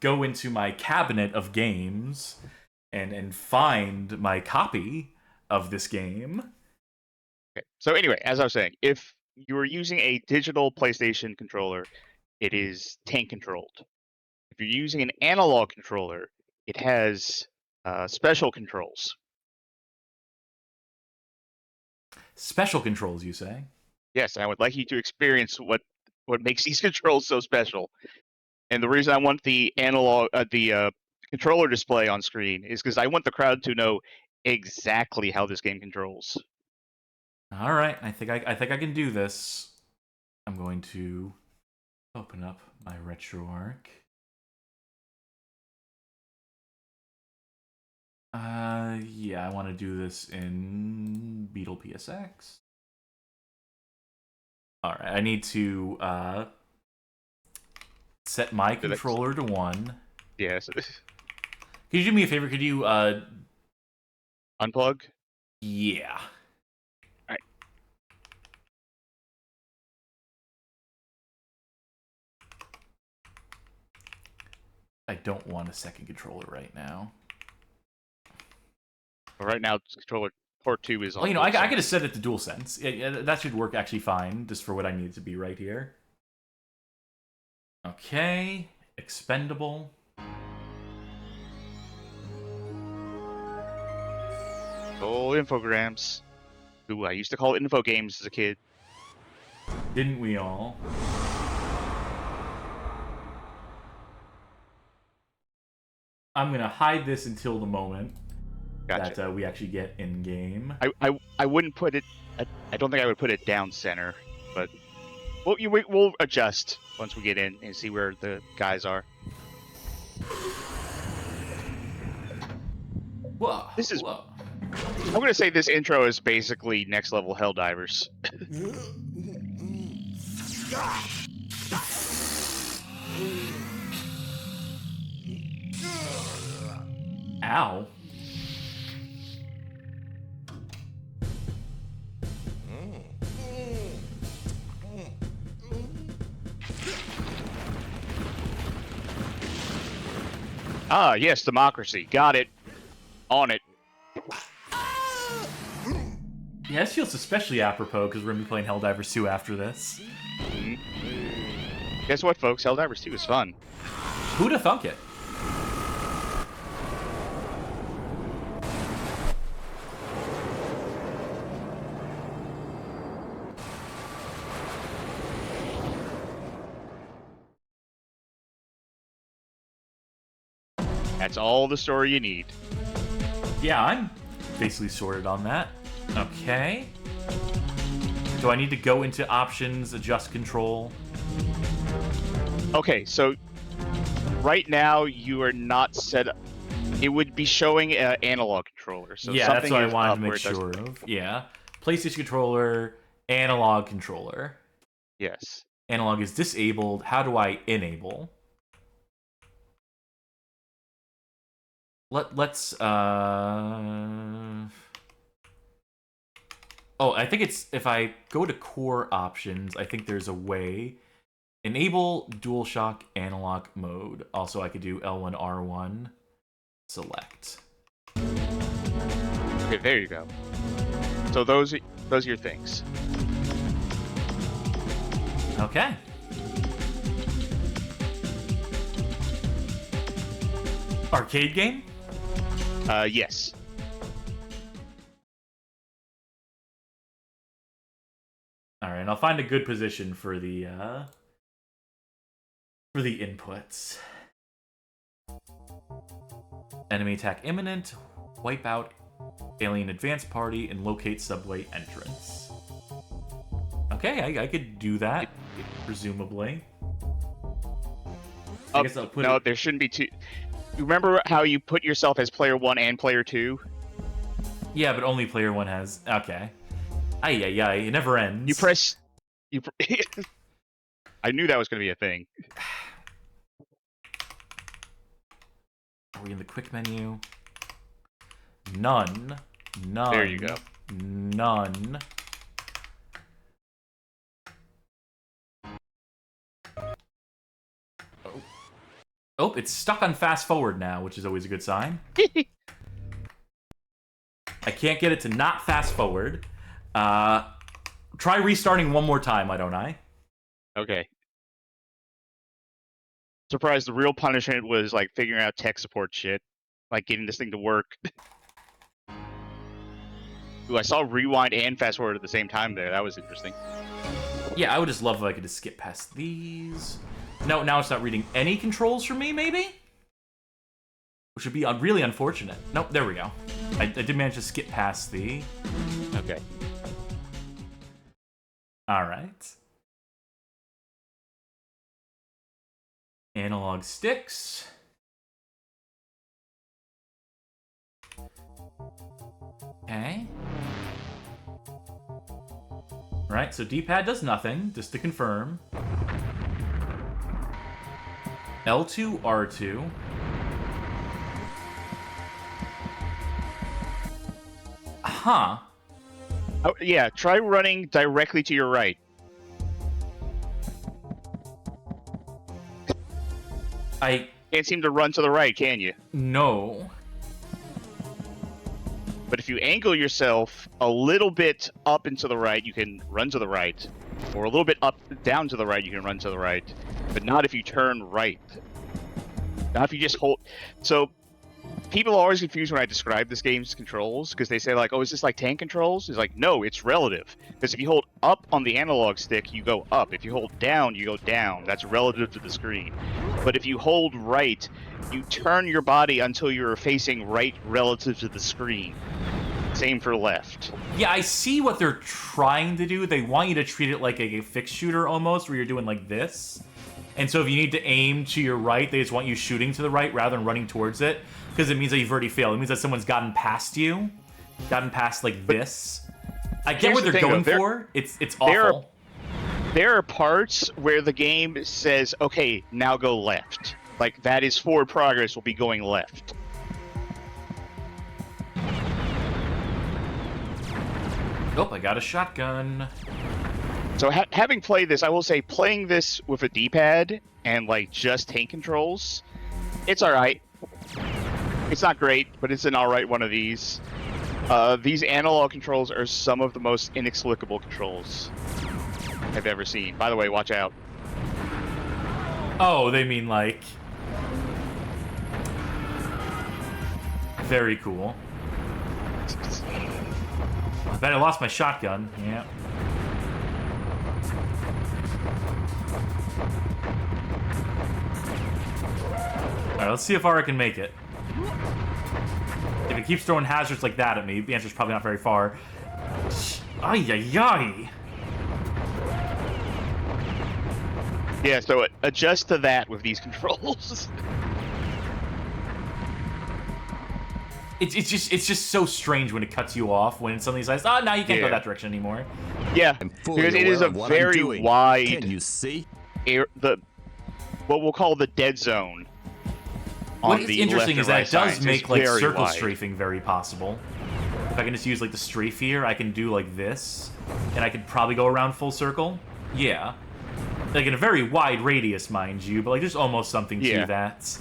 go into my cabinet of games and find my copy of this game. Okay. So anyway, as I was saying, if you are using a digital PlayStation controller, it is tank controlled. If you're using an analog controller, it has special controls. Special controls, you say? Yes, I would like you to experience what makes these controls so special. And the reason I want the controller display on screen is because I want the crowd to know exactly how this game controls. All right, I think I can do this. I'm going to open up my RetroArch. Yeah, I want to do this in Beetle PSX. All right, I need to set my controller to 1. Yes. Could you do me a favor? Could you Unplug? Yeah. Alright. I don't want a second controller right now. Right now, controller port 2 is on. Well, you know, I could have set it to DualSense. That should work actually fine, just for what I need it to be right here. Okay, Expendable. Oh, infograms. Ooh, I used to call it info games as a kid. Didn't we all? I'm gonna hide this until the moment that we actually get in game. I wouldn't put it. I don't think I would put it down center, but we'll adjust once we get in and see where the guys are. Whoa! This is. Whoa. I'm gonna say this intro is basically next level Helldivers. Ow. Ah, yes, democracy. Got it. On it. Yeah, this feels especially apropos because we're going to be playing Helldivers 2 after this. Guess what, folks? Helldivers 2 is fun. Who'da thunk it? That's all the story you need. Yeah, I'm basically sorted on that. Okay. Do I need to go into options, adjust control? Okay, so right now you are not set up. It would be showing an analog controller. So yeah, something that's what I is wanted up to where make it sure of. Yeah. PlayStation controller, analog controller. Yes. Analog is disabled. How do I enable? Let's Oh, I think it's if I go to core options, I think there's a way. Enable DualShock analog mode. Also, I could do L1 R1 select. Okay, there you go. So those are your things. Okay. Arcade game? Yes. All right, and I'll find a good position for the inputs. Enemy attack imminent. Wipe out alien advance party and locate subway entrance. Okay, I could do that, presumably. I guess I'll put no, it... there shouldn't be two. You remember how you put yourself as player 1 and player 2? Yeah, but only player 1 has... Okay. Ay, it never ends. You press... I knew that was going to be a thing. Are we in the quick menu? None. There you go. None. Oh, it's stuck on fast forward now, which is always a good sign. I can't get it to not fast forward. Try restarting one more time, why don't I? Okay. Surprised the real punishment was like figuring out tech support shit. Like getting this thing to work. Ooh, I saw rewind and fast forward at the same time there. That was interesting. Yeah, I would just love if I could just skip past these. No, now it's not reading any controls for me, maybe? Which would be really unfortunate. Nope, there we go. I did manage to skip past the... Okay. Alright. Analog sticks. Okay. Right, so D-pad does nothing, just to confirm. L2, R2. Huh. Oh, yeah, try running directly to your right. I... Can't seem to run to the right, can you? No. But if you angle yourself a little bit up and to the right, you can run to the right. Or a little bit up, down to the right, you can run to the right. But not if you turn right. Not if you just hold... So, people are always confused when I describe this game's controls, because they say, like, oh, is this like tank controls? It's like, no, it's relative. Because if you hold up on the analog stick, you go up. If you hold down, you go down. That's relative to the screen. But if you hold right, you turn your body until you're facing right relative to the screen. Same for left. Yeah, I see what they're trying to do. They want you to treat it like a fixed shooter almost, where you're doing like this. And so if you need to aim to your right, they just want you shooting to the right rather than running towards it. Because it means that you've already failed. It means that someone's gotten past you. Gotten past like this. I get what they're going for. It's awful. There are parts where the game says, okay, now go left. Like, that is forward progress will be going left. Oh, I got a shotgun. So having played this, I will say playing this with a D-pad and like just tank controls, it's alright. It's not great, but it's an alright one of these. These analog controls are some of the most inexplicable controls I've ever seen. By the way, watch out. Oh, they mean like... Very cool. I bet I lost my shotgun. Yeah. Alright, let's see how far I can make it. If it keeps throwing hazards like that at me, the answer's probably not very far. Ay, ay, ay. Yeah, so adjust to that with these controls. It's just so strange when it cuts you off when suddenly says, oh, now you can't go that direction anymore. Yeah, I'm fully because it is a aware of what I'm very doing. wide Can you see? what we'll call the dead zone. What's interesting is that it does make like circle wide. strafing very possible. If I can just use like the strafe here, I can do like this, and I could probably go around full circle. Yeah. Like in a very wide radius, mind you, but like there's almost something to that.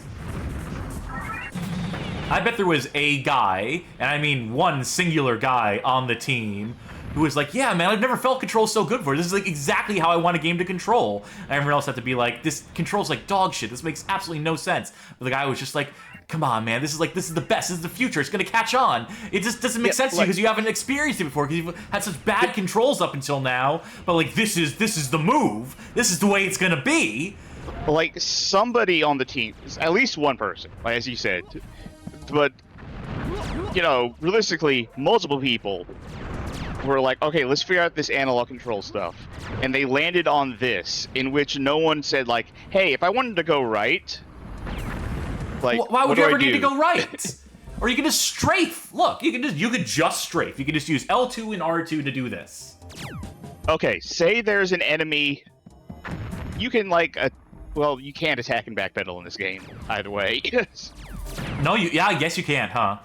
I bet there was a guy, and I mean one singular guy on the team, who was like, yeah, man, I've never felt control so good before. This is like exactly how I want a game to control. And everyone else had to be like, this controls like dog shit. This makes absolutely no sense. But the guy was just like, come on, man, this is the best. This is the future. It's gonna catch on. It just doesn't make sense to you because you haven't experienced it before, because you've had such bad controls up until now. But like, this is the move. This is the way it's gonna be. Like somebody on the team, at least one person, like as you said, but you know, realistically, multiple people were like, okay, let's figure out this analog control stuff, and they landed on this, in which no one said like, hey, if I wanted to go right, like, why would you ever need to go right? Or you can just strafe. Look, you could just strafe. You can just use L2 and R2 to do this. Okay, say there's an enemy, you can like, well, you can't attack and backpedal in this game either way. No, yeah, I guess you can't, huh?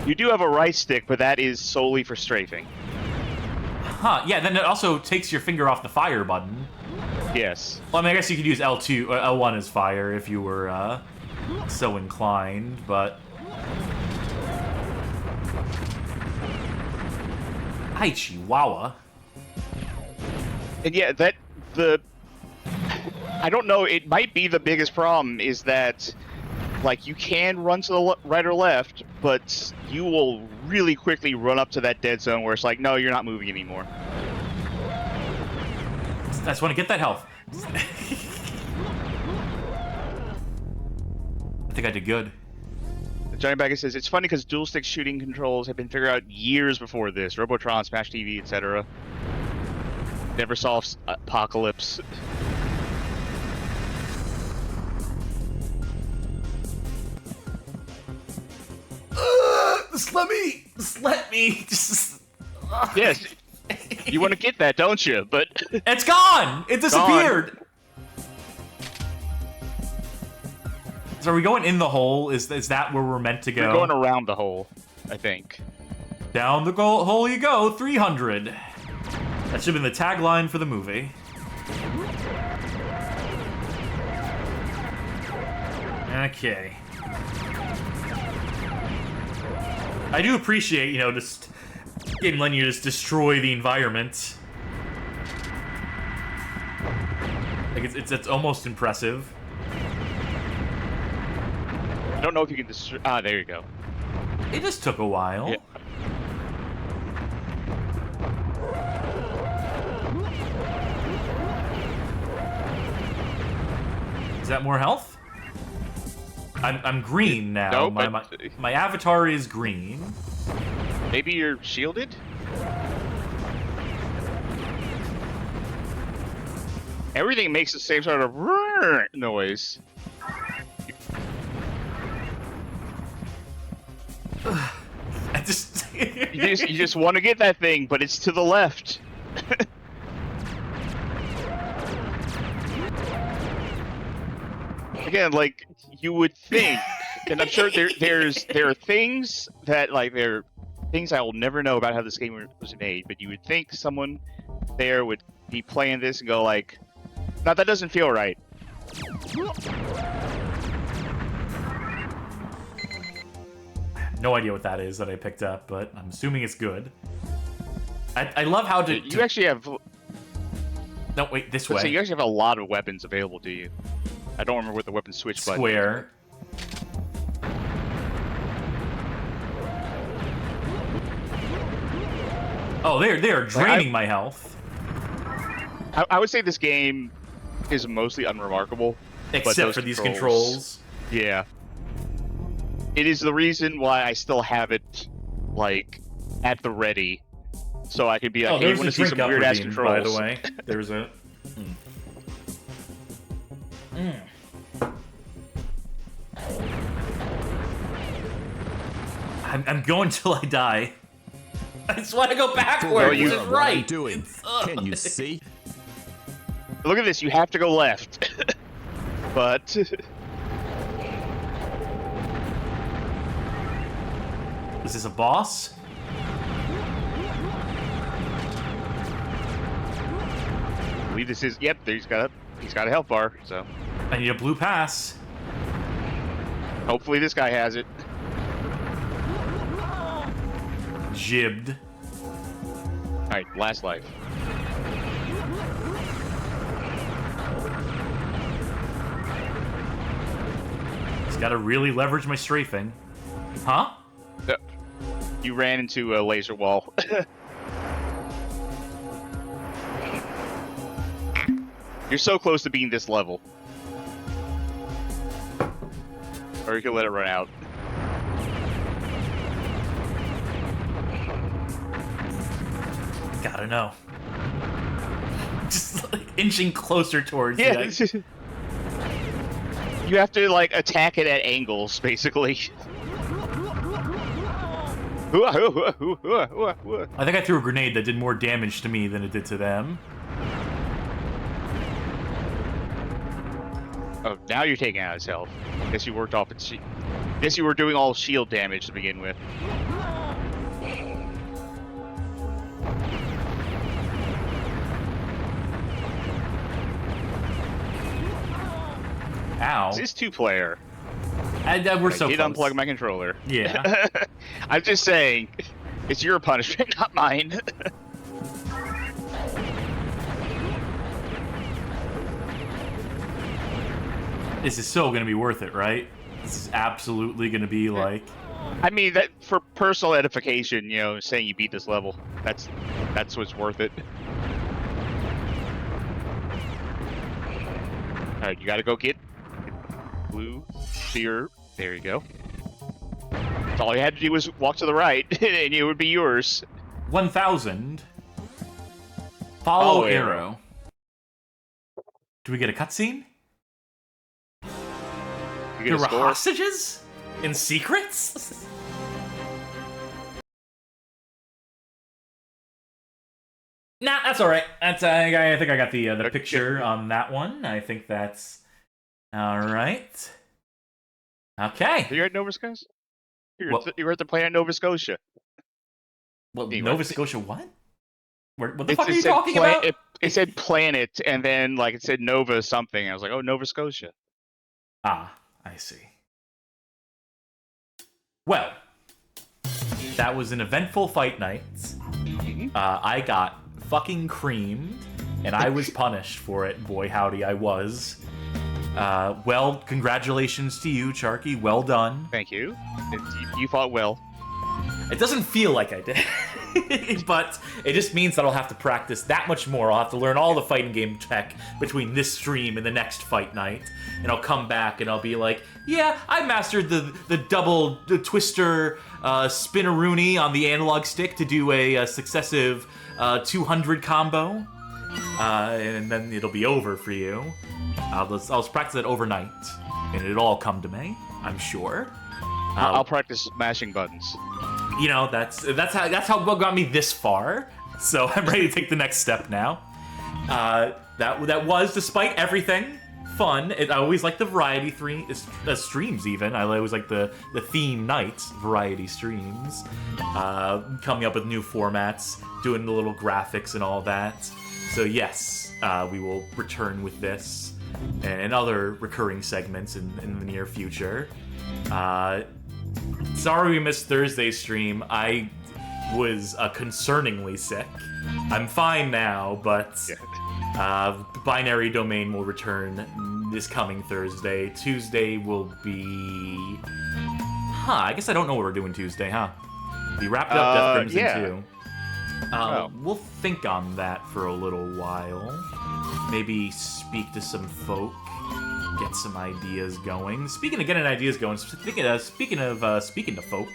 You do have a right stick, but that is solely for strafing. Huh, yeah, then it also takes your finger off the fire button. Yes. Well, I mean, I guess you could use L2, or L1 as fire if you were, so inclined, but... Hi, Chihuahua. And yeah, I don't know, it might be the biggest problem is that, like, you can run to the right or left, but you will really quickly run up to that dead zone where it's like, no, you're not moving anymore. I just want to get that health. I think I did good. Johnny Bagger says, it's funny because dual stick shooting controls have been figured out years before this. Robotron, Smash TV, etc. Never saw Apocalypse. Just let me. Yes. You want to get that, don't you? But It's gone! It disappeared! So are we going in the hole? Is that where we're meant to go? we're going around the hole, I think. Down the hole you go, 300. That should have been the tagline for the movie. Okay. I do appreciate, just letting you just destroy the environment. Like, it's almost impressive. I don't know if you can destroy... Ah, there you go. It just took a while. Yeah. Is that more health? I'm green now. No, my avatar is green. Maybe you're shielded? Everything makes the same sort of noise. I just... You just want to get that thing, but it's to the left. Again, like, you would think, and I'm sure there are things that, like, there are things I will never know about how this game was made, but you would think someone there would be playing this and go like, no, that doesn't feel right. No idea what that is that I picked up, but I'm assuming it's good. I love how to... You actually have... No, wait, this way. So you actually have a lot of weapons available to you. I don't remember what the weapon switch button is. Square. Oh, they are draining my health. I would say this game is mostly unremarkable. Except for these controls. Yeah. It is the reason why I still have it, like, at the ready. So I could be like, hey, you want to see some weird-ass controls? By the way, there's a... I'm going till I die. I just want to go backwards. Aware Which is of what I'm right. doing. Can you see? Look at this, you have to go left. But... Is this a boss? I believe this is... Yep, he's got a health bar, so... I need a blue pass. Hopefully this guy has it. Jibbed. Alright, last life. Just gotta really leverage my strafing. Huh? You ran into a laser wall. You're so close to being this level. Or you can let it run out. Gotta know. Just like, inching closer towards Yeah, it. you have to like attack it at angles, basically. I think I threw a grenade that did more damage to me than it did to them. Oh, now you're taking out his health. Guess you worked off its Guess you were doing all shield damage to begin with. Ow. Is this two-player? We're so I did close. unplug my controller. Yeah. I'm just saying, it's your punishment, not mine. This is so gonna be worth it, right? This is absolutely gonna be like... I mean, that for personal edification, you know, saying you beat this level, that's what's worth it. You gotta go get blue to there you go. So all you had to do was walk to the right, and it would be yours. 1,000. Follow arrow. Do we get a cutscene? You There get a were score. hostages? In secrets? Nah, that's alright. That's I think I got the picture on that one. I think that's alright. Okay. You're at Nova Scotia? You're at the planet Nova Scotia. Well, Anyway. Nova Scotia what? What the fuck are you talking said about? It said planet, and then like it said Nova something. I was like, oh, Nova Scotia. Ah, I see. Well, that was an eventful fight night. I got fucking creamed, and I was punished for it. Boy, howdy, I was. Well, congratulations to you, Charkie. Well done. Thank you. You fought well. It doesn't feel like I did, but it just means that I'll have to practice that much more. I'll have to learn all the fighting game tech between this stream and the next fight night, and I'll come back and I'll be like, yeah, I mastered the double twister spinaroonie on the analog stick to do a successive 200 combo, and then it'll be over for you. I'll practice it overnight, and it'll all come to me, I'm sure. I'll practice mashing buttons. You know, that's how what got me this far. So I'm ready to take the next step now. That was, despite everything, fun. I always like the variety streams. Even I always like the theme nights variety streams. Coming up with new formats, doing the little graphics and all that. So yes, we will return with this and other recurring segments in the near future. Sorry we missed Thursday's stream. I was concerningly sick. I'm fine now, but Binary Domain will return this coming Thursday. Tuesday will be... I guess I don't know what we're doing Tuesday, huh? We wrapped up Death Crimson 2. We'll think on that for a little while. Maybe speak to some folk. Get some ideas going. Speaking of getting ideas going, speaking to folk,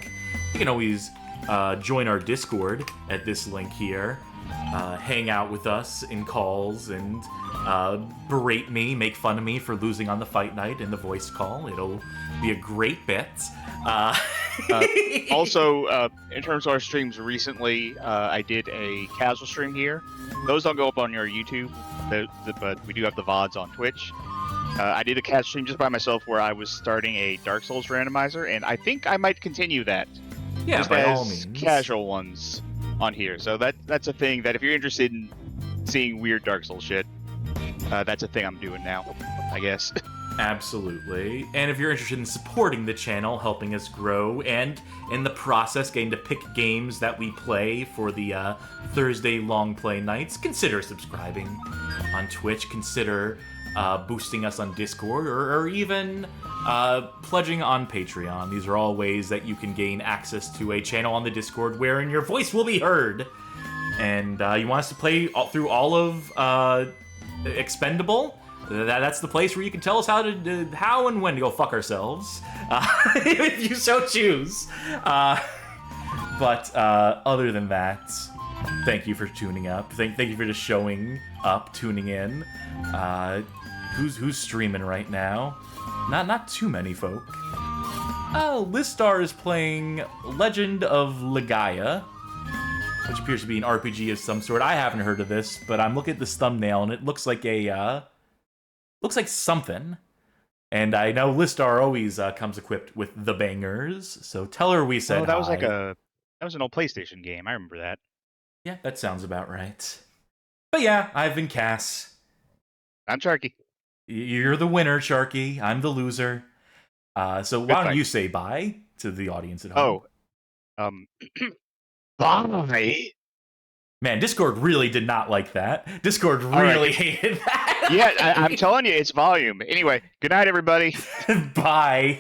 you can always join our Discord at this link here. Hang out with us in calls and berate me, make fun of me for losing on the fight night in the voice call. It'll be a great bit. Also, in terms of our streams recently, I did a casual stream here. Those don't go up on your YouTube, but we do have the VODs on Twitch. I did a casual stream just by myself where I was starting a Dark Souls randomizer, and I think I might continue that. Yeah, just by as all means. Casual ones on here. So that's a thing that if you're interested in seeing weird Dark Souls shit, that's a thing I'm doing now, I guess. Absolutely. And if you're interested in supporting the channel, helping us grow, and in the process getting to pick games that we play for the Thursday long play nights, consider subscribing on Twitch. Consider boosting us on Discord, or even pledging on Patreon. These are all ways that you can gain access to a channel on the Discord wherein your voice will be heard. And you want us to play through all of Expendable? That's the place where you can tell us how and when to go fuck ourselves, if you so choose. But other than that, thank you for tuning up. Thank you for just showing up, tuning in. Who's streaming right now? Not too many folk. Oh, Listar is playing Legend of Legaia, which appears to be an RPG of some sort. I haven't heard of this, but I'm looking at this thumbnail and it looks like looks like something. And I know Listar always comes equipped with the bangers, so tell her we said that was hi. that was an old PlayStation game. I remember that. Yeah, that sounds about right. But yeah, I've been Cass. I'm Charkie. You're the winner, Charkie. I'm the loser. So why don't you say bye to the audience at home? Bye. Man, Discord really did not like that. Discord really hated that. Yeah, I'm telling you, it's volume. Anyway, good night, everybody. Bye.